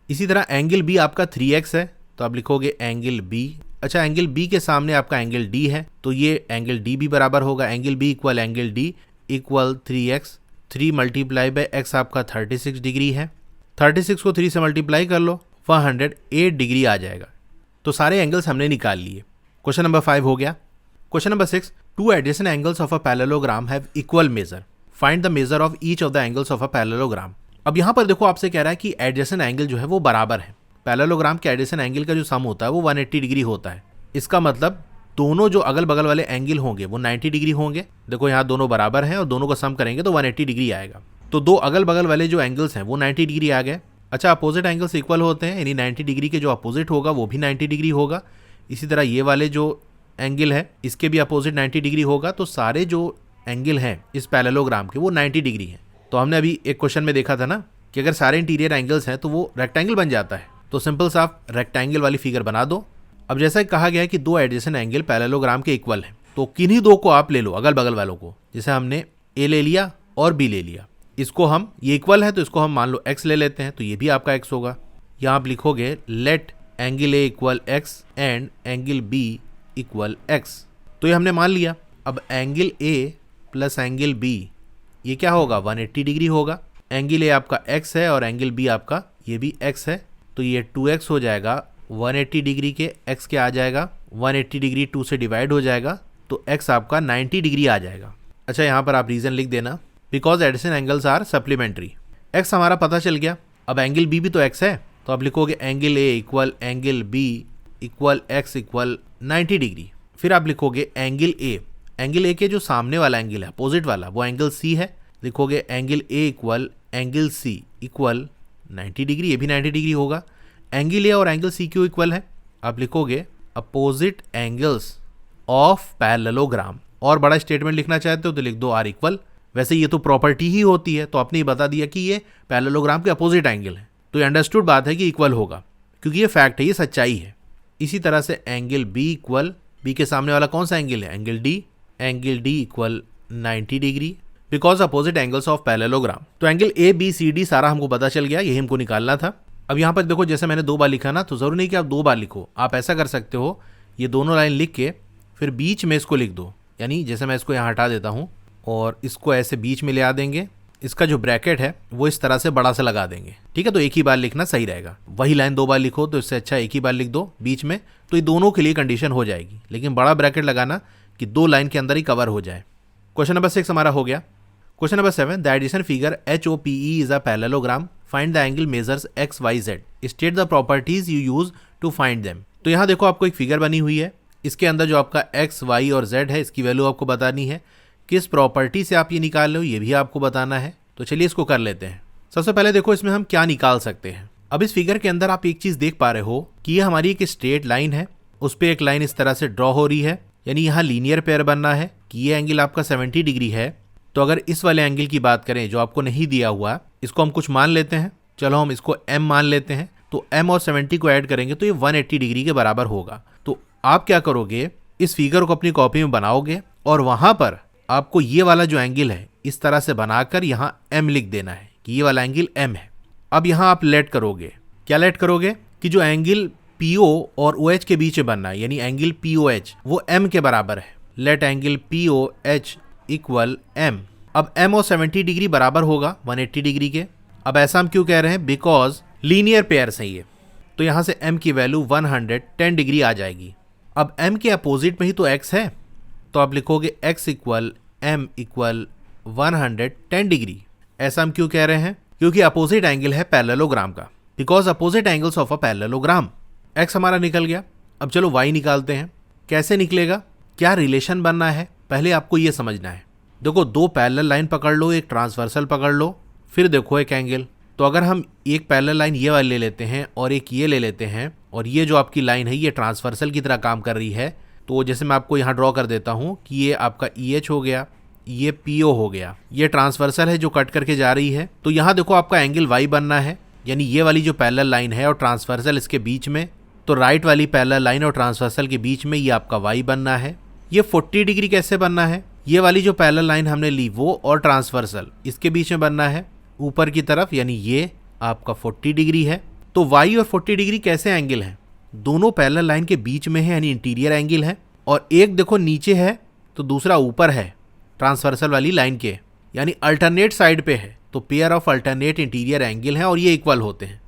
इसी तरह एंगल b आपका 3x है, तो आप लिखोगे एंगल b, अच्छा एंगल b के सामने आपका एंगल d है तो ये एंगल d भी बराबर होगा, angle b equal angle d equal 3x। 3 multiply by x आपका 36 डिग्री है, 36 को 3 से मल्टीप्लाई कर लो 108 डिग्री आ जाएगा। तो सारे एंगल्स हमने निकाल लिए। क्वेश्चन नंबर 5 हो गया। Question number 6, two addition angles of a parallelogram have equal measure, find the measure of each of the angles of a parallelogram. अब यहाँ पर देखो आपसे कह रहा है कि एडिशन एंगल जो है वो बराबर है। पैरेललोग्राम के एडिशन एंगल का जो सम होता है वो 180 डिग्री होता है। इसका मतलब दोनों जो अगल बगल वाले एंगल होंगे वो 90 डिग्री होंगे। देखो यहाँ दोनों बराबर हैं और दोनों का सम करेंगे तो 180 डिग्री आएगा। तो दो अगल बगल वाले जो एंगल्स हैं वो 90 डिग्री आ गए। अच्छा अपोजिट एंगल्स इक्वल होते हैं, यानी 90 डिग्री के जो अपोजिट होगा वो भी 90 डिग्री होगा। इसी तरह ये वाले जो एंगल है इसके भी अपोजिट 90 डिग्री होगा। तो सारे जो एंगल हैं इस पैरेललोग्राम के वो 90 डिग्री हैं। तो हमने अभी एक क्वेश्चन में देखा था ना कि अगर सारे इंटीरियर एंगल्स हैं तो वो रेक्टेंगल बन जाता है। तो सिंपल सा आप रेक्टेंगल वाली फिगर बना दो। अब जैसा कहा गया है कि दो एडिशन एंगल पैरेललोग्राम के इक्वल हैं, तो किन्हीं दो को आप ले लो अगल बगल वालों को। जैसे हमने ए ले लिया और बी ले लिया, इसको हम ये इक्वल है तो इसको हम मान लो x ले लेते हैं, तो ये भी आपका x होगा। यहाँ आप लिखोगे let angle A equal x and angle b equal x। तो ये हमने मान लिया। अब angle a plus angle b ये क्या होगा, 180 डिग्री होगा। एंगल a आपका x है और एंगल b आपका ये भी x है, तो ये 2x हो जाएगा 180 डिग्री के। x क्या आ जाएगा, 180 डिग्री 2 से डिवाइड हो जाएगा तो x आपका 90 डिग्री आ जाएगा। अच्छा यहाँ पर आप रीज़न लिख देना, because addition angles are supplementary. x हमारा पता चल गया। अब एंगल b भी तो x है, तो आप लिखोगे angle a equal angle b equal x equal 90 degree. फिर आप लिखोगे एंगल a, एंगल a के जो सामने वाला एंगल है अपोजिट वाला वो एंगल c है, लिखोगे angle a equal angle c equal 90 degree, ये भी 90 डिग्री होगा। एंगल a और एंगल c क्यों इक्वल है, आप लिखोगे अपोजिट एंगल्स ऑफ पैरेललोग्राम। और बड़ा स्टेटमेंट लिखना चाहते हो तो लिख दो आर इक्वल। वैसे ये तो प्रॉपर्टी ही होती है, तो आपने ही बता दिया कि ये पैरेललोग्राम के अपोजिट एंगल है, तो ये अंडरस्टूड बात है कि इक्वल होगा, क्योंकि ये फैक्ट है, ये सच्चाई है। इसी तरह से एंगल b इक्वल, b के सामने वाला कौन सा एंगल है, angle d equal 90 degree, because opposite angles of parallelogram. तो angle A B C D सारा हमको पता चल गया, यही हमको निकालना था। अब यहाँ पर देखो जैसे मैंने 2 बार लिखा ना, तो जरूरी नहीं कि आप 2 बार लिखो, आप ऐसा कर सकते हो ये दोनों लाइन लिख के फिर बीच में इसको लिख दो। यानी जैसे मैं इसको यहाँ हटा देता हूँ और इसको ऐसे बीच में ले आ देंगे, इसका जो ब्रैकेट है वो इस तरह से बड़ा सा लगा देंगे, ठीक है। तो एक ही बार लिखना सही रहेगा, वही लाइन 2 बार लिखो तो इससे अच्छा एक ही बार लिख दो बीच में, तो ये दोनों के लिए कंडीशन हो जाएगी। लेकिन बड़ा ब्रैकेट लगाना कि 2 लाइन के अंदर ही कवर हो जाए। क्वेश्चन नंबर 6 हमारा हो गया। Question number 7, the addition figure HOPE is a parallelogram, find the angle measures XYZ, state the properties you use to find them. तो यहाँ देखो आपको एक फिगर बनी हुई है, इसके अंदर जो आपका X, Y और Z है इसकी वैल्यू आपको बतानी है, किस प्रॉपर्टी से आप ये निकाल रहे हो ये भी आपको बताना है। तो चलिए इसको कर लेते हैं। सबसे पहले देखो इसमें हम क्या निकाल सकते हैं। अब इस फिगर के अंदर आप एक चीज देख पा रहे हो कि ये हमारी एक स्ट्रेट लाइन है, उस पर एक लाइन इस तरह से ड्रॉ हो रही है, यानी यहाँ लीनियर पेयर बनना है कि ये एंगल आपका 70 डिग्री है। तो अगर इस वाले एंगल की बात करें जो आपको नहीं दिया हुआ, इसको हम कुछ मान लेते हैं, चलो हम इसको M मान लेते हैं। तो M और 70 को ऐड करेंगे तो ये 180 डिग्री के बराबर होगा। तो आप क्या करोगे, इस फिगर को अपनी कॉपी में बनाओगे और वहां पर आपको ये वाला जो एंगल है इस तरह से बनाकर यहाँ M लिख देना है कि ये वाला एंगल M है। अब यहाँ आप लेट करोगे, क्या लेट करोगे कि जो एंगल PO और OH के बीच में बनना है, यानी एंगल POH वो M के बराबर है। Let angle POH equal M। अब M और 70 डिग्री बराबर होगा 180 डिग्री के। अब ऐसा हम क्यों कह रहे हैं, बिकॉज लीनियर पेयर सही है। तो यहाँ से M की वैल्यू 110 डिग्री आ जाएगी। अब M के अपोजिट में ही तो X है, तो आप लिखोगे X equal M equal 110 degree. ऐसा हम क्यों कह रहे हैं, क्योंकि अपोजिट एंगल है पैरेललोग्राम का, because opposite angles of a parallelogram. X हमारा निकल गया। अब चलो Y निकालते हैं। कैसे निकलेगा, क्या रिलेशन बनना है, पहले आपको ये समझना है। देखो दो पैरेलल लाइन पकड़ लो, एक ट्रांसवर्सल पकड़ लो, फिर देखो एक एंगल। तो अगर हम एक पैरेलल लाइन ये वाली ले लेते हैं और एक ये ले लेते हैं, और ये जो आपकी लाइन है ये ट्रांसवर्सल की तरह काम कर रही है, तो जैसे मैं आपको यहाँ ड्रॉ कर देता हूँ कि ये आपका EH हो गया, ये PO हो गया, ये ट्रांसवर्सल है जो कट करके जा रही है। तो यहाँ देखो आपका एंगल Y बनना है, यानी ये वाली जो पैरेलल लाइन है और ट्रांसवर्सल इसके बीच में, तो राइट वाली पैरेलल लाइन और ट्रांसवर्सल के बीच में ये आपका Y बनना है। ये 40 डिग्री कैसे बनना है, ये वाली जो पैरेलल लाइन हमने ली वो और ट्रांसवर्सल इसके बीच में बनना है ऊपर की तरफ, यानी ये आपका 40 डिग्री है। तो Y और 40 डिग्री कैसे एंगल हैं, दोनों पैरेलल लाइन के बीच में है, यानी इंटीरियर एंगल है। और एक देखो नीचे है तो दूसरा ऊपर है ट्रांसवर्सल वाली लाइन के, यानी अल्टरनेट साइड पे है, तो pair of alternate interior angle है और ये इक्वल होते हैं।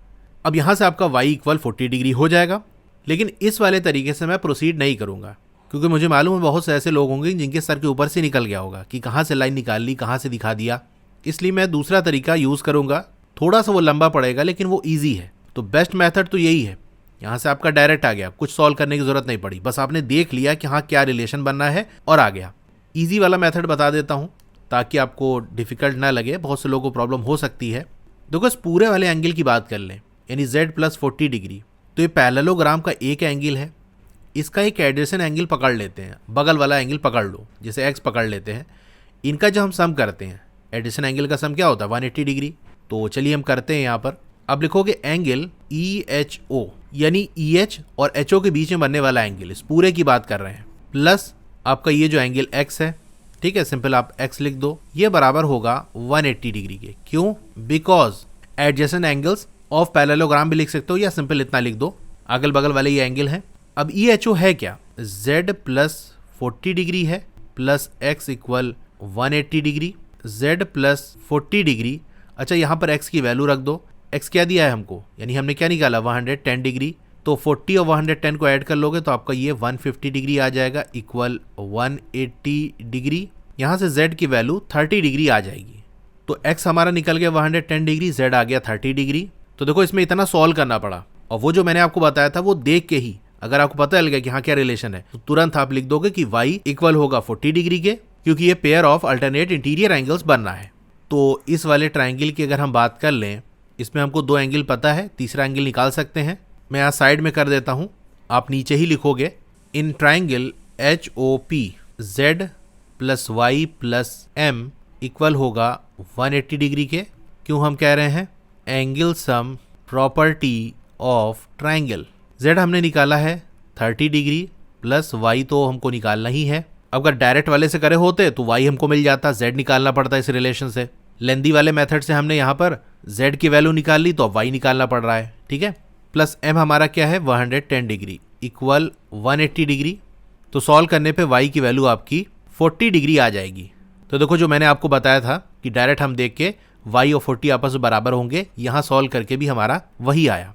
अब यहाँ से आपका Y इक्वल 40 डिग्री हो जाएगा। लेकिन इस वाले तरीके से मैं प्रोसीड नहीं करूँगा, क्योंकि मुझे मालूम है बहुत से ऐसे लोग होंगे जिनके सर के ऊपर से निकल गया होगा कि कहाँ से लाइन निकाल ली, कहाँ से दिखा दिया। इसलिए मैं दूसरा तरीका यूज़ करूँगा, थोड़ा सा वो लंबा पड़ेगा लेकिन वो ईजी है। तो बेस्ट मेथड तो यही है, यहाँ से आपका डायरेक्ट आ गया, कुछ सॉल्व करने की जरूरत नहीं पड़ी, बस आपने देख लिया कि हाँ क्या रिलेशन बनना है और आ गया। ईजी वाला मेथड बता देता हूँ ताकि आपको डिफिकल्ट ना लगे, बहुत से लोगों को प्रॉब्लम हो सकती है। देखो इस पूरे वाले एंगल की बात कर लें, यानी Z प्लस 40 डिग्री, तो ये पैरेललोग्राम का एक एंगल है, इसका एक एडजेसेंट एंगल पकड़ लेते हैं, बगल वाला एंगल पकड़ लो, जैसे X पकड़ लेते हैं। इनका जब हम सम करते हैं, एडजेसेंट एंगल का सम क्या होता है 180 डिग्री। तो चलिए हम करते हैं यहाँ पर। अब लिखोगे एंगल EHO, यानी EH और HO के बीच में बनने वाला एंगल, इस पूरे की बात कर रहे हैं, प्लस आपका ये जो एंगल X है, ठीक है, सिंपल आप X लिख दो, ये बराबर होगा 180 डिग्री के। क्यों, because adjacent angles of parallelogram भी लिख सकते हो, या सिंपल इतना लिख दो, अगल बगल वाले ये एंगल हैं। अब EHO है क्या, Z प्लस 40 डिग्री है plus X equal 180 degree, Z plus 40 degree. अच्छा यहाँ पर X की वैल्यू रख दो, X क्या दिया है हमको, यानी हमने क्या निकाला 110 डिग्री, तो 40 और 110 को ऐड कर लोगे तो आपका ये 150 डिग्री आ जाएगा इक्वल 180 डिग्री। यहाँ से Z की वैल्यू 30 डिग्री आ जाएगी। तो X हमारा निकल गया 110 डिग्री, Z आ गया 30 डिग्री। तो देखो इसमें इतना सॉल्व करना पड़ा, और वो जो मैंने आपको बताया था वो देख के ही अगर आपको पता चल गया कि हाँ क्या रिलेशन है, तो तुरंत आप लिख दोगे कि Y इक्वल होगा 40 डिग्री के, क्योंकि ये pair of alternate interior angles बनना है। तो इस वाले ट्राइंगल की अगर हम बात कर लें, इसमें हमको दो एंगल पता है, तीसरा एंगल निकाल सकते हैं। मैं यहाँ साइड में कर देता हूँ, आप नीचे ही लिखोगे in triangle HOP Z plus Y plus M equal होगा 180 डिग्री के। क्यों हम कह रहे हैं, angle sum property of triangle. Z हमने निकाला है 30 डिग्री प्लस Y तो हमको निकालना ही है। अगर डायरेक्ट वाले से करे होते तो Y हमको मिल जाता, Z निकालना पड़ता इस रिलेशन से। लेंदी वाले मेथड से हमने यहाँ पर Z की वैल्यू निकाल ली तो अब Y निकालना पड़ रहा है, ठीक है। प्लस M हमारा क्या है 110 डिग्री इक्वल 180 डिग्री। तो सॉल्व करने पे Y की वैल्यू आपकी 40 डिग्री आ जाएगी। तो देखो जो मैंने आपको बताया था कि डायरेक्ट हम देख के Y और 40 आपस में बराबर होंगे, यहाँ सॉल्व करके भी हमारा वही आया।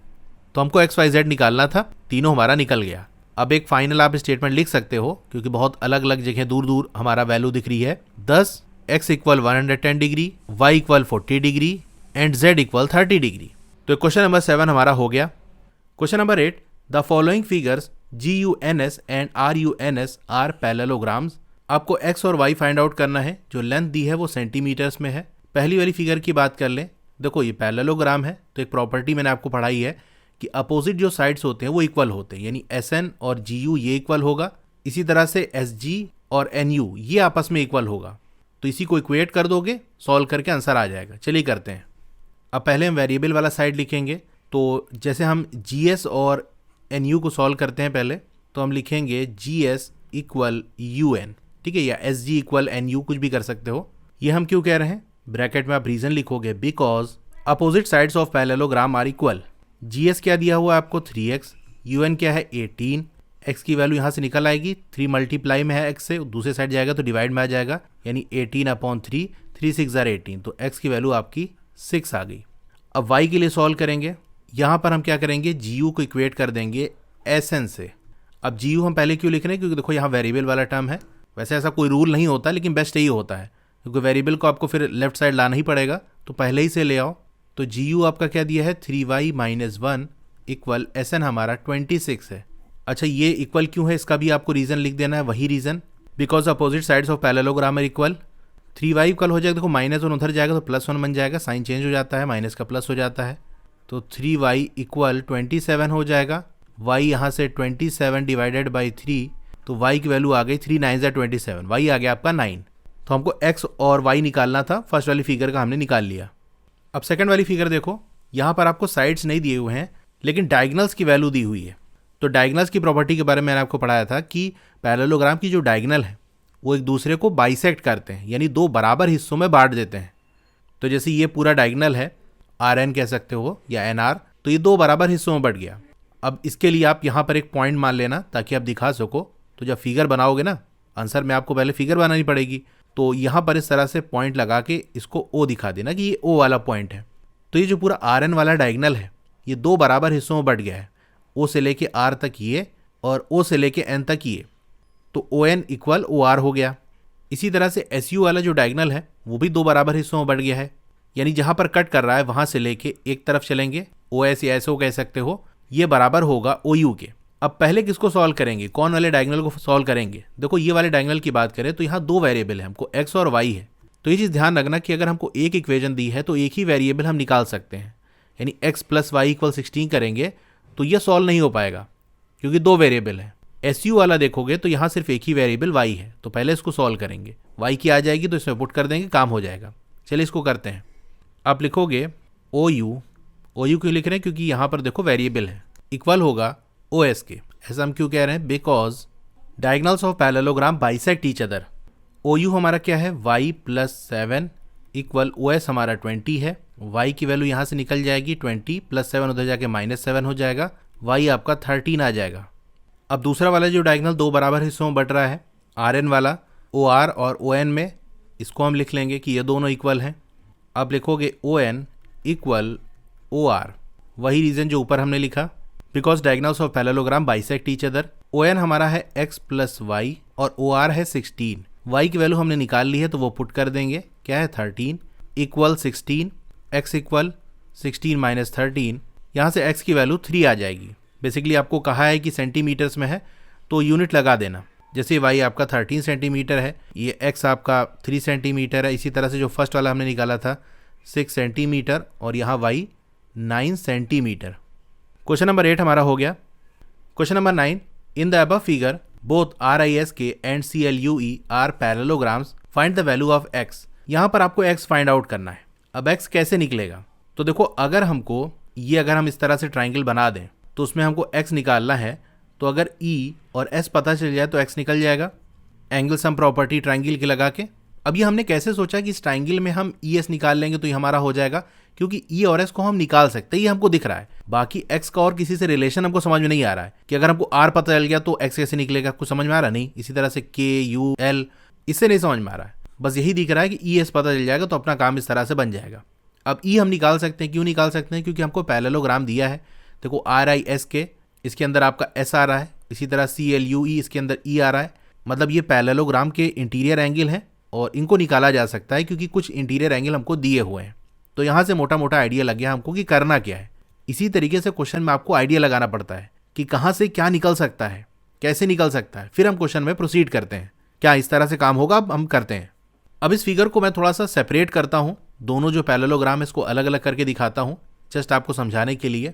तो हमको XYZ निकालना था, तीनों हमारा निकल गया। अब एक फाइनल आप स्टेटमेंट लिख सकते हो, क्योंकि बहुत अलग अलग जगह दूर दूर हमारा वैल्यू दिख रही है। 10 x equal 110 degree, y equal 40 degree and z equal 30 degree. तो क्वेश्चन नंबर 7 हमारा हो गया। Question number 8, the following figures GUNS and RUNS are parallelograms. आपको x और y फाइंड आउट करना है। जो लेंथ दी है वो सेंटीमीटर्स में है। पहली वाली फिगर की बात कर लें। देखो ये पैरेललोग्राम है, तो एक प्रॉपर्टी मैंने आपको पढ़ाई है कि अपोजिट जो साइड्स होते हैं वो इक्वल होते हैं, यानी SN और GU ये इक्वल होगा, इसी तरह से SG और NU ये आपस में इक्वल होगा। तो इसी को इक्वेट कर दोगे, सॉल्व करके आंसर आ जाएगा। चलिए करते हैं। अब पहले हम वेरिएबल वाला साइड लिखेंगे। तो जैसे हम GS और NU को सॉल्व करते हैं पहले, तो हम लिखेंगे GS इक्वल UN, ठीक है, या SG इक्वल NU, कुछ भी कर सकते हो। ये हम क्यों कह रहे हैं, ब्रैकेट में आप रीजन लिखोगे, because opposite sides of parallelogram are equal. GS क्या दिया हुआ है आपको 3x, UN क्या है 18, x की वैल्यू यहाँ से निकल आएगी, 3 मल्टीप्लाई में है x से, दूसरे साइड जाएगा तो डिवाइड में आ जाएगा, यानी 18/3, 3 6 18, तो x की वैल्यू आपकी 6 आ गई। अब y के लिए सॉल्व करेंगे। यहाँ पर हम क्या करेंगे, GU को इक्वेट कर देंगे SN से। अब GU हम पहले क्यों लिख रहे हैं, क्योंकि देखो यहाँ वेरिएबल वाला टर्म है। वैसे ऐसा कोई रूल नहीं होता, लेकिन बेस्ट यही होता है, क्योंकि वेरिएबल को आपको फिर लेफ्ट साइड लाना ही पड़ेगा, तो पहले ही से ले आओ। तो GU आपका क्या दिया है 3y - 1 इक्वल SN हमारा 26 है। अच्छा, ये इक्वल क्यों है इसका भी आपको रीज़न लिख देना है, वही reason, because opposite sides of parallelogram are equal. 3y equal हो जाएगा, देखो -1 उधर जाएगा तो +1 बन जाएगा, साइन चेंज हो जाता है, माइनस का प्लस हो जाता है, तो 3y इक्वल 27 हो जाएगा। y यहाँ से 27 डिवाइडेड बाई 3, तो y की वैल्यू आ गई 3 9 27, y आ गया आपका 9। तो हमको x और y निकालना था, फर्स्ट वाली फिगर का हमने निकाल लिया। अब सेकंड वाली फिगर देखो, यहाँ पर आपको साइड्स नहीं दिए हुए हैं, लेकिन डायगनल्स की वैल्यू दी हुई है। तो डायगनल्स की प्रॉपर्टी के बारे में मैंने आपको पढ़ाया था कि पैरेललोग्राम की जो डायगनल है वो एक दूसरे को बाइसेक्ट करते हैं, यानी दो बराबर हिस्सों में बांट देते हैं। तो जैसे ये पूरा डायगनल है, RN कह सकते हो या NR, तो ये दो बराबर हिस्सों में बढ़ गया। अब इसके लिए आप यहाँ पर एक पॉइंट मान लेना ताकि आप दिखा सको। तो जब फिगर बनाओगे ना, आंसर में आपको पहले फिगर बनानी पड़ेगी, तो यहाँ पर इस तरह से पॉइंट लगा के इसको O दिखा देना कि ये O वाला पॉइंट है। तो ये जो पूरा RN वाला डायगनल है ये दो बराबर हिस्सों में बढ़ गया है, O से लेके R तक ये और O से लेके N तक ये, तो ON इक्वल OR हो गया। इसी तरह से SU वाला जो डायगनल है वो भी दो बराबर हिस्सों में बढ़ गया है, यानी जहाँ पर कट कर रहा है वहाँ से लेके एक तरफ चलेंगे, OS या SO कह सकते हो, ये बराबर होगा OU के। अब पहले किसको सॉल्व करेंगे, कौन वाले डायगनल को सॉल्व करेंगे। देखो ये वाले डायगनल की बात करें तो यहाँ दो वेरिएबल है, हमको x और y है। तो ये चीज़ ध्यान रखना कि अगर हमको एक इक्वेशन दी है तो एक ही वेरिएबल हम निकाल सकते हैं, यानी x + y = 16 करेंगे तो ये सॉल्व नहीं हो पाएगा क्योंकि दो वेरिएबल है। SU वाला देखोगे तो यहाँ सिर्फ एक ही वेरिएबल y है, तो पहले इसको सॉल्व करेंगे, y की आ जाएगी तो इसमें पुट कर देंगे, काम हो जाएगा। चलिए इसको करते हैं। आप लिखोगे OU क्यों लिख रहे हैं, क्योंकि यहाँ पर देखो वेरिएबल है, इक्वल होगा OS के। ऐसा हम क्यों कह रहे हैं, because diagonals of parallelogram bisect each other. OU हमारा क्या है y + 7 इक्वल OS हमारा 20 है, y की वैल्यू यहाँ से निकल जाएगी 20 + 7 उधर जाके -7 हो जाएगा, y आपका 13 आ जाएगा। अब दूसरा वाला जो डायगनल दो बराबर हिस्सों में बट रहा है, RN वाला OR और ON में, इसको हम लिख लेंगे कि ये दोनों इक्वल हैं। अब लिखोगे ON इक्वल OR, वही रीज़न जो ऊपर हमने लिखा, because diagonals of parallelogram bisect each other. ON हमारा है x + y और OR है 16, y की वैल्यू हमने निकाल ली है तो वो पुट कर देंगे, क्या है 13 इक्वल 16, x इक्वल 16 - 13, यहाँ से x की वैल्यू 3 आ जाएगी। बेसिकली आपको कहा है कि सेंटीमीटर्स में है तो यूनिट लगा देना। जैसे y आपका 13 सेंटीमीटर है, ये x आपका 3 सेंटीमीटर है, इसी तरह से जो फर्स्ट वाला हमने निकाला था 6 सेंटीमीटर और यहाँ y 9 सेंटीमीटर। क्वेश्चन नंबर 8 हमारा हो गया। Question number 9, in the above figure both RISK and CLUE are parallelograms, find the value of x। यहाँ पर आपको x फाइंड आउट करना है। अब x कैसे निकलेगा, तो देखो अगर हमको ये अगर हम इस तरह से ट्राइंगल बना दें तो उसमें हमको x निकालना है, तो अगर E और S पता चल जाए तो x निकल जाएगा, एंगल सम प्रॉपर्टी ट्राइंगल की लगा के। अब ये हमने कैसे सोचा कि इस ट्राइंगल में हम ES निकाल लेंगे तो ये हमारा हो जाएगा, क्योंकि E और S को हम निकाल सकते हैं, ये हमको दिख रहा है। बाकी x का और किसी से रिलेशन हमको समझ में नहीं आ रहा है कि अगर हमको R पता चल गया तो x कैसे निकलेगा, कुछ समझ में आ रहा नहीं। इसी तरह से K U L, इससे नहीं समझ में आ रहा है, बस यही दिख रहा है कि ES पता चल जाएगा तो अपना काम इस तरह से बन जाएगा। अब E हम निकाल सकते हैं, क्यों निकाल सकते हैं, क्योंकि हमको पैरेललोग्राम दिया है। देखो RISK, इसके अंदर आपका S आ रहा है, इसी तरह CLUE, इसके अंदर E आ रहा है, मतलब ये पैरेललोग्राम के इंटीरियर एंगल है और इनको निकाला जा सकता है क्योंकि कुछ इंटीरियर एंगल हमको दिए हुए हैं। तो यहाँ से मोटा मोटा आइडिया लग गया हमको कि करना क्या है। इसी तरीके से क्वेश्चन में आपको आइडिया लगाना पड़ता है कि कहाँ से क्या निकल सकता है, कैसे निकल सकता है, फिर हम क्वेश्चन में प्रोसीड करते हैं। क्या इस तरह से काम होगा? अब हम करते हैं। अब इस फिगर को मैं थोड़ा सा सेपरेट करता हूँ, दोनों जो पैरेललोग्राम इसको अलग अलग करके दिखाता हूँ जस्ट आपको समझाने के लिए।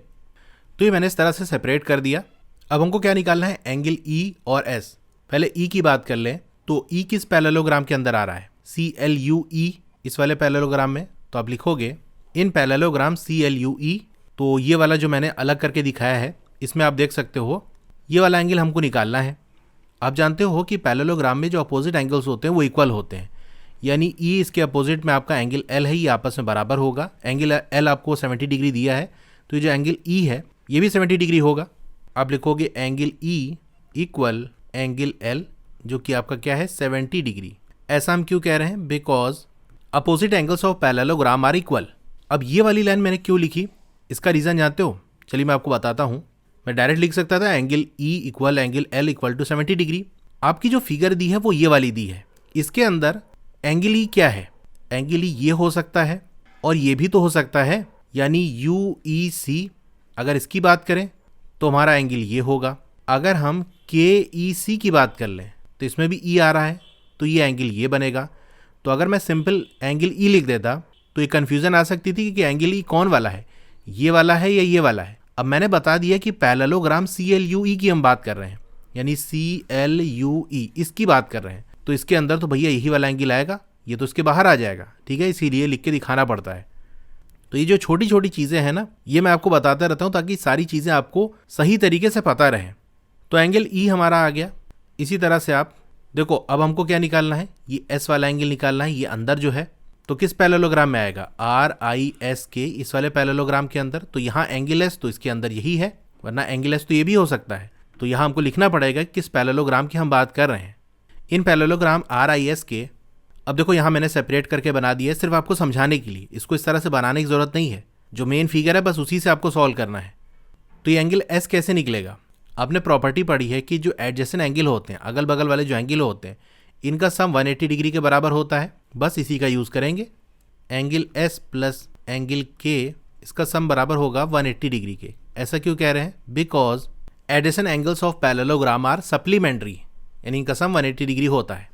तो ये मैंने इस तरह से सेपरेट कर दिया। अब हमको क्या निकालना है? एंगल ई और एस। पहले ई की बात कर लें तो ई किस पैरेललोग्राम के अंदर आ रहा है? CLUE इस वाले पैरेललोग्राम में। तो आप लिखोगे इन पैरेललोग्राम CLUE। तो ये वाला जो मैंने अलग करके दिखाया है इसमें आप देख सकते हो ये वाला एंगल हमको निकालना है। आप जानते हो कि पैरेललोग्राम में जो अपोजिट एंगल्स होते हैं वो इक्वल होते हैं, यानी ई इसके अपोजिट में आपका एंगल एल है, ये आपस में बराबर होगा। एंगल एल आपको 70 डिग्री दिया है तो ये जो एंगल ई है ये भी 70 डिग्री होगा। आप लिखोगे angle E equal angle L जो कि आपका क्या है 70 डिग्री। ऐसा हम क्यों कह रहे हैं? Because opposite angles of parallelogram are equal. अब ये वाली लाइन मैंने क्यों लिखी, इसका रीज़न जानते हो? चलिए मैं आपको बताता हूँ। मैं डायरेक्ट लिख सकता था angle E equal angle L equal to 70 degree. आपकी जो फिगर दी है वो ये वाली दी है, इसके अंदर एंगल ई क्या है? एंगल ई ये हो सकता है और ये भी तो हो सकता है, यानी UEC। अगर इसकी बात करें तो हमारा एंगल ये होगा। अगर हम KEC की बात कर लें तो इसमें भी ई आ रहा है तो ये एंगल ये बनेगा। तो अगर मैं सिंपल एंगल ई लिख देता तो ये कन्फ्यूज़न आ सकती थी कि एंगल ई कौन वाला है, ये वाला है या ये वाला है। अब मैंने बता दिया कि पैरेललोग्राम CLUE की हम बात कर रहे हैं, यानी CLUE इसकी बात कर रहे हैं। तो इसके अंदर तो भैया यही वाला एंगल आएगा, ये तो इसके बाहर आ जाएगा। ठीक है, इसीलिए लिख के दिखाना पड़ता है। तो ये जो छोटी छोटी चीज़ें हैं ना, ये मैं आपको बताता रहता हूँ ताकि सारी चीज़ें आपको सही तरीके से पता रहें। तो एंगल ई हमारा आ गया। इसी तरह से आप देखो, अब हमको क्या निकालना है? ये एस वाला एंगल निकालना है। ये अंदर जो है तो किस पैरेललोग्राम में आएगा? RISK इस वाले पैरेललोग्राम के अंदर। तो यहाँ एंगल एस तो इसके अंदर यही है, वरना एंगल एस तो ये भी हो सकता है। तो यहाँ हमको लिखना पड़ेगा किस पैरेललोग्राम की हम बात कर रहे हैं। इन पैरेललोग्राम RISK। अब देखो यहाँ मैंने सेपरेट करके बना दिया है सिर्फ आपको समझाने के लिए, इसको इस तरह से बनाने की ज़रूरत नहीं है। जो मेन फिगर है बस उसी से आपको सॉल्व करना है। तो ये एंगल एस कैसे निकलेगा? आपने प्रॉपर्टी पढ़ी है कि जो एडजेसेंट एंगल होते हैं, अगल बगल वाले जो एंगल होते हैं, इनका सम 180 डिग्री के बराबर होता है। बस इसी का यूज़ करेंगे। एंगल एस प्लस एंगल के इसका सम बराबर होगा 180 डिग्री के। ऐसा क्यों कह रहे हैं? Because adjacent angles of parallelogram are supplementary, यानी इनका सम 180 डिग्री होता है।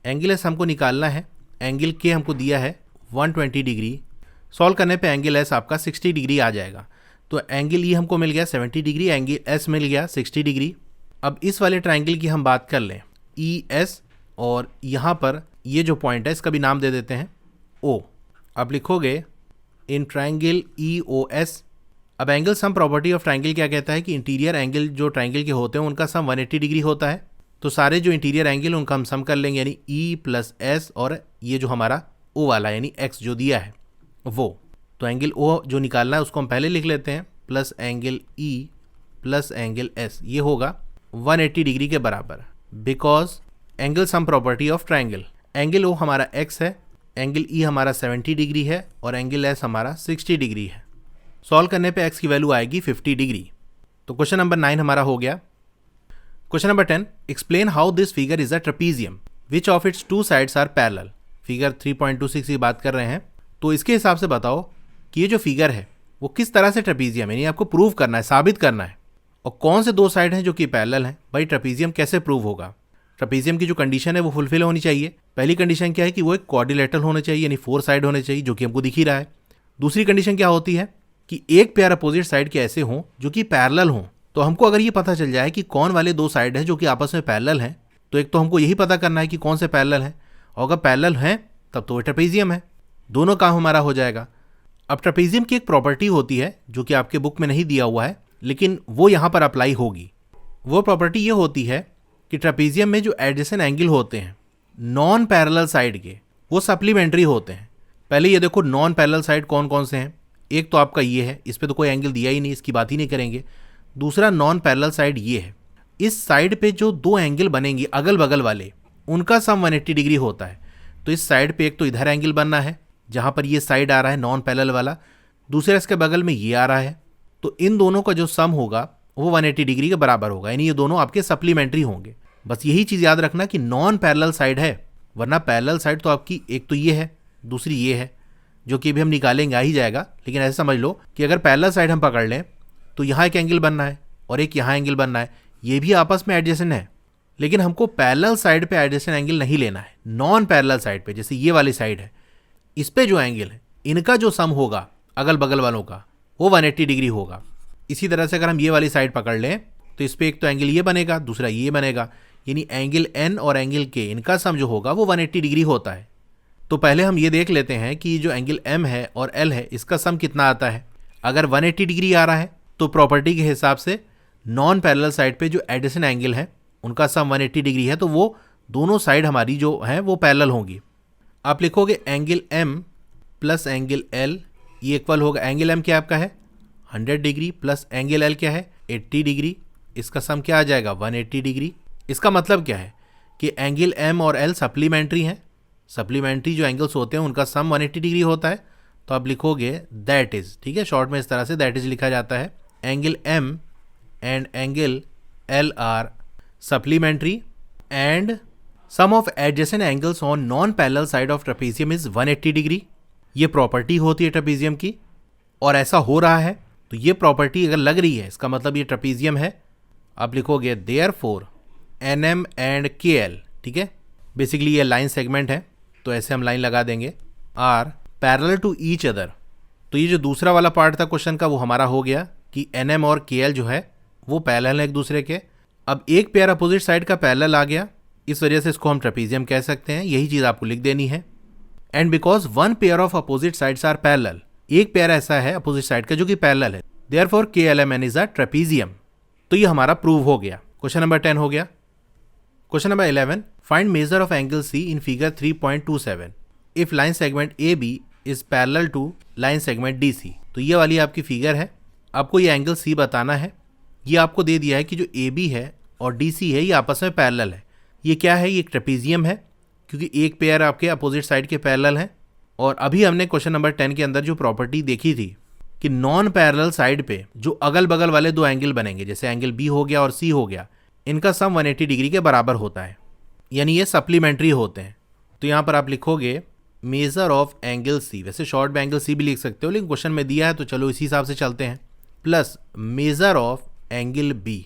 एंगल एस हमको निकालना है, एंगल के हमको दिया है 120 डिग्री। सॉल्व करने पे एंगल एस आपका 60 डिग्री आ जाएगा। तो एंगल ई हमको मिल गया 70 डिग्री, एंगल एस मिल गया 60 डिग्री। अब इस वाले ट्राइंगल की हम बात कर लें ES, और यहाँ पर ये जो पॉइंट है इसका भी नाम दे देते हैं O। अब लिखोगे इन ट्राइंगल EOS। अब angle sum property of triangle क्या कहता है कि इंटीरियर एंगल जो ट्राइंगल के होते हैं उनका सम 180 डिग्री होता है। तो सारे जो इंटीरियर एंगल उनका हम सम कर लेंगे, यानी E प्लस S और ये जो हमारा O वाला यानी X जो दिया है वो। तो एंगल O जो निकालना है उसको हम पहले लिख लेते हैं, plus angle E plus angle S, ये होगा 180 डिग्री के बराबर। Because angle sum property of triangle, angle O हमारा X है, एंगल E हमारा 70 डिग्री है और एंगल S हमारा 60 डिग्री है। सॉल्व करने पे X की वैल्यू आएगी 50 डिग्री। तो क्वेश्चन नंबर 9 हमारा हो गया। Question number 10, explain how this figure is a trapezium which of its two sides are parallel. Figure 3.26 की बात कर रहे हैं, तो इसके हिसाब से बताओ कि ये जो फिगर है वो किस तरह से ट्रेपीजियम, यानी आपको प्रूव करना है, साबित करना है, और कौन से दो साइड हैं जो कि पैरेलल हैं। भाई ट्रेपीजियम कैसे प्रूव होगा? ट्रेपीजियम की जो कंडीशन है वो फुलफिल होनी चाहिए। पहली कंडीशन क्या है कि वो एक क्वाड्रिलेटरल होना चाहिए, यानी 4 साइड होने चाहिए, जो कि हमको दिख ही रहा है। दूसरी कंडीशन क्या होती है कि एक पेयर अपोजिट साइड के ऐसे हों जो कि पैरेलल हों। तो हमको अगर ये पता चल जाए कि कौन वाले दो साइड हैं जो कि आपस में पैरेलल हैं, तो एक तो हमको यही पता करना है कि कौन से पैरेलल हैं, और अगर पैरेलल हैं तब तो वो ट्रेपीजियम है। दोनों काम हमारा हो जाएगा। अब ट्रेपीजियम की एक प्रॉपर्टी होती है जो कि आपके बुक में नहीं दिया हुआ है, लेकिन वो यहाँ पर अप्लाई होगी। वो प्रॉपर्टी ये होती है कि ट्रेपीजियम में जो एडजेसेंट एंगल होते हैं नॉन पैरेलल साइड के, वो सप्लीमेंट्री होते हैं। पहले ये देखो नॉन पैरेलल साइड कौन कौन से हैं। एक तो आपका ये है, इस पर तो कोई एंगल दिया ही नहीं, इसकी बात ही नहीं करेंगे। दूसरा नॉन पैरेलल साइड ये है, इस साइड पे जो दो एंगल बनेंगे अगल बगल वाले, उनका सम 180 डिग्री होता है। तो इस साइड पे एक तो इधर एंगल बनना है जहाँ पर ये साइड आ रहा है नॉन पैरेलल वाला, दूसरा इसके बगल में ये आ रहा है। तो इन दोनों का जो सम होगा वो 180 डिग्री के बराबर होगा, यानी ये दोनों आपके सप्लीमेंट्री होंगे। बस यही चीज़ याद रखना कि नॉन पैरेलल साइड है वरना पैरेलल साइड तो आपकी एक तो ये है, दूसरी ये है, जो कि भी हम निकालेंगे आ ही जाएगा। लेकिन ऐसे समझ लो कि अगर पैरेलल साइड हम पकड़ लें तो यहाँ एक एंगल बनना है और एक यहाँ एंगल बनना है, ये भी आपस में एडजेसेंट है। लेकिन हमको पैरेलल साइड पे एडजेसेंट एंगल नहीं लेना है, नॉन पैरेलल साइड पे, जैसे ये वाली साइड है, इस पे जो एंगल है इनका जो सम होगा अगल बगल वालों का वो 180 डिग्री होगा। इसी तरह से अगर हम ये वाली साइड पकड़ लें तो इस पर एक तो एंगल ये बनेगा, दूसरा ये बनेगा, यानी एंगल एन और एंगल के इनका सम जो होगा वो 180 डिग्री होता है। तो पहले हम ये देख लेते हैं कि जो एंगल एम है और एल है इसका सम कितना आता है। अगर 180 डिग्री आ रहा है तो प्रॉपर्टी के हिसाब से नॉन पैरेलल साइड पे जो एडिशन एंगल है उनका सम 180 डिग्री है, तो वो दोनों साइड हमारी जो है वो पैरेलल होंगी। आप लिखोगे angle M plus angle L, ये इक्वल होगा, एंगल एम क्या आपका है 100 डिग्री प्लस एंगल एल क्या है 80 डिग्री, इसका सम क्या आ जाएगा 180 डिग्री। इसका मतलब क्या है कि एंगल एम और एल सप्लीमेंट्री हैं, सप्लीमेंट्री जो एंगल्स होते हैं उनका सम 180 डिग्री होता है। तो आप लिखोगे दैट इज, ठीक है, शॉर्ट में इस तरह से दैट इज लिखा जाता है, angle M and angle L are supplementary and sum of adjacent angles on non parallel side of trapezium is 180 degree. ये प्रॉपर्टी होती है ट्रेपेजियम की, और ऐसा हो रहा है तो ये प्रॉपर्टी अगर लग रही है इसका मतलब ये ट्रेपेजियम है। आप लिखोगे देयरफॉर एन एम एंड के एल, ठीक है, बेसिकली ये लाइन सेगमेंट है तो ऐसे हम लाइन लगा देंगे, are parallel to each other. तो ये जो दूसरा वाला पार्ट था क्वेश्चन का वो हमारा हो गया कि एन एम और के एल जो है वो पैरेलल है एक दूसरे के। अब एक पेयर अपोजिट साइड का पैरेलल आ गया, इस वजह से इसको हम ट्रेपेजियम कह सकते हैं, यही चीज़ आपको लिख देनी है। And because one pair of opposite sides are parallel, एक पेयर ऐसा है अपोजिट साइड का जो कि पैरेलल है, therefore K L M N is a trapezium. तो ये हमारा प्रूव हो गया। क्वेश्चन नंबर 10 हो गया। Question number 11, find measure of angle C in figure 3.27 if line segment A B is parallel to line segment D C. तो ये वाली आपकी फिगर है, आपको ये एंगल सी बताना है। ये आपको दे दिया है कि जो ए बी है और डी सी है ये आपस में पैरेलल है। ये क्या है, ये एक ट्रेपेजियम है क्योंकि एक पेयर आपके अपोजिट साइड के पैरेलल हैं। और अभी हमने क्वेश्चन नंबर 10 के अंदर जो प्रॉपर्टी देखी थी कि नॉन पैरेलल साइड पे जो अगल बगल वाले दो एंगल बनेंगे, जैसे एंगल बी हो गया और सी हो गया, इनका सम 180 डिग्री के बराबर होता है, यानी ये सप्लीमेंट्री होते हैं। तो यहाँ पर आप लिखोगे मेजर ऑफ एंगल सी, वैसे शॉर्ट में एंगल सी भी लिख सकते हो लेकिन क्वेश्चन में दिया है तो चलो इसी हिसाब से चलते हैं, plus measure of angle B,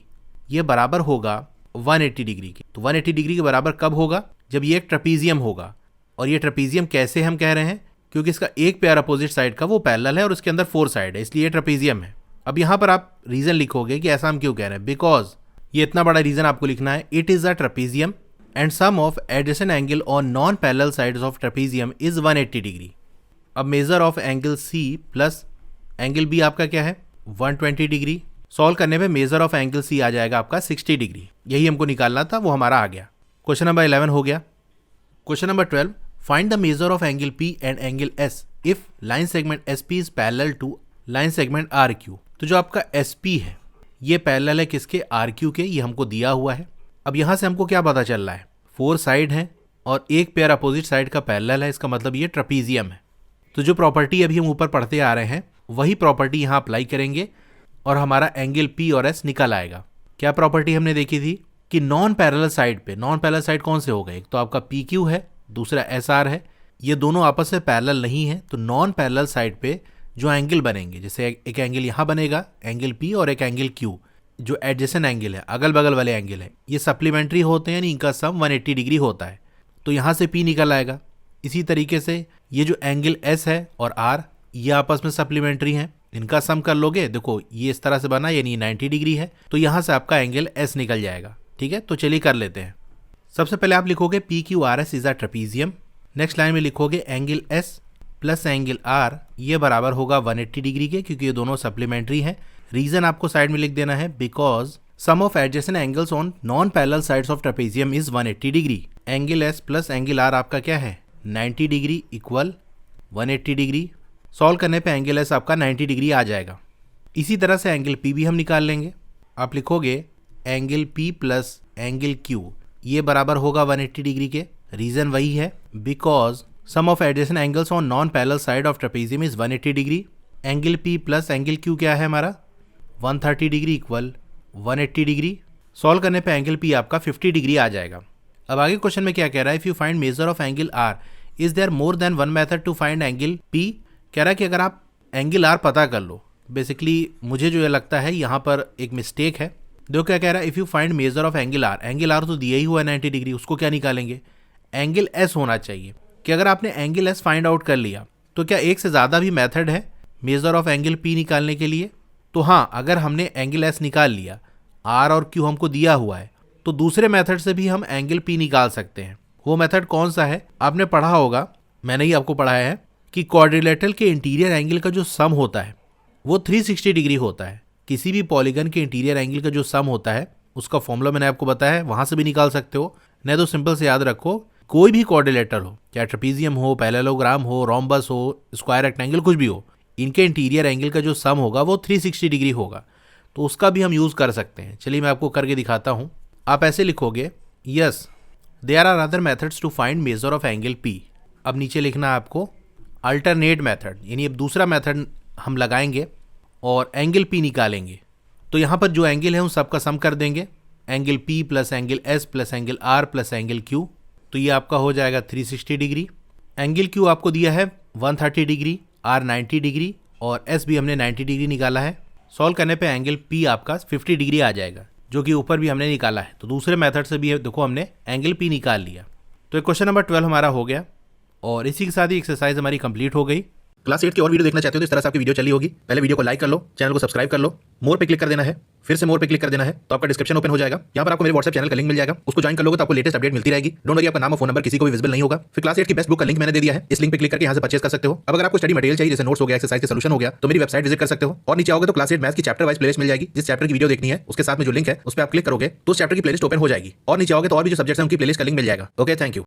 ये बराबर होगा 180 डिग्री के। तो 180 डिग्री के बराबर कब होगा, जब ये एक ट्रेपेजियम होगा। और ये ट्रेपेजियम कैसे हम कह रहे हैं, क्योंकि इसका एक पेयर अपोजिट साइड का वो पैरेलल है और उसके अंदर 4 साइड है, इसलिए ये ट्रेपेजियम है। अब यहाँ पर आप रीजन लिखोगे कि ऐसा हम क्यों कह रहे हैं, बिकॉज ये इतना बड़ा रीजन आपको लिखना है, it is a trapezium and sum of adjacent angle on non parallel sides of trapezium is 180 degree. अब measure of angle C plus angle B आपका क्या है 120 डिग्री। सॉल्व करने पे मेजर ऑफ एंगल सी आ जाएगा आपका 60 डिग्री, यही हमको निकालना था, वो हमारा आ गया। क्वेश्चन नंबर 11 हो गया। Question number 12, find the measure of angle P and angle S if line segment S P is parallel to line segment R Q. तो जो आपका एस पी है ये पैरेलल है किसके, आर क्यू के, ये हमको दिया हुआ है। अब यहाँ से हमको क्या पता चल रहा है, 4 साइड हैं और एक पेयर अपोजिट साइड का पैरेलल है, इसका मतलब ये ट्रेपेजियम है। तो जो प्रॉपर्टी अभी हम ऊपर पढ़ते आ रहे हैं वही प्रॉपर्टी यहाँ अप्लाई करेंगे और हमारा एंगल पी और एस निकल आएगा। क्या प्रॉपर्टी हमने देखी थी कि नॉन पैरेलल साइड पे, नॉन पैरेलल साइड कौन से हो गए, एक तो आपका पी क्यू है, दूसरा एस आर है, ये दोनों आपस में पैरेलल नहीं है। तो नॉन पैरेलल साइड पे जो एंगल बनेंगे, जैसे एक एंगल यहाँ बनेगा एंगल पी और एक एंगल क्यू, जो एडजेसेंट एंगल है, अगल बगल वाले एंगल है, ये सप्लीमेंट्री होते हैं, इनका सम 180 डिग्री होता है। तो यहाँ से पी निकल आएगा। इसी तरीके से ये जो एंगल एस है और आर ये आपस में सप्लीमेंट्री हैं, इनका सम कर लोगे, देखो ये इस तरह से बना, यानी 90 डिग्री है, तो यहाँ से आपका एंगल एस निकल जाएगा। ठीक है, तो चलिए कर लेते हैं। सबसे पहले आप लिखोगे P Q R S is a trapezium. Next line में लिखोगे angle S plus angle R, ये बराबर होगा 180 डिग्री के, क्योंकि ये दोनों सप्लीमेंट्री हैं। रीजन आपको साइड में लिख देना है, because sum of adjacent angles on non parallel sides of trapezium is 180 degree. Angle S plus angle R आपका क्या है 90 डिग्री इक्वल 180 डिग्री। सॉल्व करने पे एंगल एस आपका 90 डिग्री आ जाएगा। इसी तरह से एंगल पी भी हम निकाल लेंगे। आप लिखोगे angle P plus angle Q, ये बराबर होगा 180 डिग्री के। रीजन वही है, because sum of adjacent angles on non parallel side of trapezium is 180 degree. Angle P plus angle Q क्या है हमारा 130 डिग्री इक्वल 180 डिग्री। सॉल्व करने पे एंगल पी आपका 50 डिग्री आ जाएगा। अब आगे क्वेश्चन में क्या कह रहा है, if you find measure of angle R is there more than one method to find angle P. कह रहा है कि अगर आप एंगल आर पता कर लो, बेसिकली मुझे जो ये लगता है यहाँ पर एक मिस्टेक है। देखो क्या कह रहा है, if you find measure of angle R तो दिया ही हुआ है 90 डिग्री, उसको क्या निकालेंगे, एंगल एस होना चाहिए। कि अगर आपने एंगल एस फाइंड आउट कर लिया तो क्या एक से ज़्यादा भी मेथड है मेजर ऑफ एंगल पी निकालने के लिए? तो हाँ, अगर हमने एंगल एस निकाल लिया, आर और क्यू हमको दिया हुआ है, तो दूसरे मेथड से भी हम एंगल पी निकाल सकते हैं। वो मेथड कौन सा है? आपने पढ़ा होगा, मैंने ही आपको पढ़ाया है कि क्वाड्रिलेटरल के इंटीरियर एंगल का जो सम होता है वो 360 डिग्री होता है। किसी भी पॉलीगन के इंटीरियर एंगल का जो सम होता है उसका फॉर्मूला मैंने आपको बताया है, वहाँ से भी निकाल सकते हो। नहीं तो सिंपल से याद रखो, कोई भी क्वाड्रिलेटरल हो, चाहे ट्रेपीजियम हो, पैरेललोग्राम हो, रोम्बस हो, स्क्वायर रेक्टेंगल, कुछ भी हो, इनके इंटीरियर एंगल का जो सम होगा वो 360 डिग्री होगा। तो उसका भी हम यूज़ कर सकते हैं। चलिए मैं आपको करके दिखाता हूँ। आप ऐसे लिखोगे, yes there are other methods to find measure of angle P. अब नीचे लिखना है आपको अल्टरनेट मेथड, यानी अब दूसरा मेथड हम लगाएंगे और एंगल पी निकालेंगे। तो यहाँ पर जो एंगल है उन सबका सम कर देंगे, angle P plus angle S plus angle R plus angle Q. तो ये आपका हो जाएगा 360 डिग्री। एंगल क्यू आपको दिया है 130 डिग्री, आर 90 डिग्री और एस भी हमने 90 डिग्री निकाला है। सॉल्व करने पे एंगल पी आपका 50 डिग्री आ जाएगा, जो कि ऊपर भी हमने निकाला है। तो दूसरे मेथड से भी देखो हमने एंगल पी निकाल लिया। तो क्वेश्चन नंबर 12 हमारा हो गया और इसी के साथ ही एक्सरसाइज हमारी कंप्लीट हो गई। क्लास 8 की और वीडियो देखना चाहते हो तो इस तरह से आपकी वीडियो चली होगी। पहले वीडियो को लाइक कर लो, चैनल को सब्सक्राइब कर लो, मोर पे क्लिक कर देना है, फिर से मोर पे क्लिक कर देना है, तो आपका डिस्क्रिप्शन ओपन हो जाएगा। यहाँ पर आपको मेरे व्हाट्सएप चैनल का लिंक मिल जाएगा, उसको ज्वाइन कर लोगे तो आपको लेटेस्ट अपडेट मिलती रहेगी। डोंट वरी, आपका नाम और फोन नंबर किसी को भी विजिबल नहीं होगा। फिर क्लास 8 की बेस्ट बुक का लिंक मैंने दे दिया है, इस लिंक पे क्लिक करके यहाँ से परचेज कर सकते हो। अब अगर आपको स्टडी मटेरियल चाहिए, जैसे नोट्स हो गया, एक्सरसाइज के सॉल्यूशन हो गया, तो मेरी वेबसाइट विजिट कर सकते हो। और नीचे आओगे तो क्लास 8 मैथ्स की चैप्टर वाइज प्लेलिस्ट मिल जाएगी। जिस चैप्टर की वीडियो देखनी है उसके साथ में जो लिंक है उस पर आप क्लिक करोगे तो उस चैप्टर की प्लेलिस्ट ओपन हो जाएगी। और नीचे आओगे तो और भी जो सब्जेक्ट्स हैं उनकी प्लेलिस्ट का लिंक मिल जाएगा। Okay, thank you.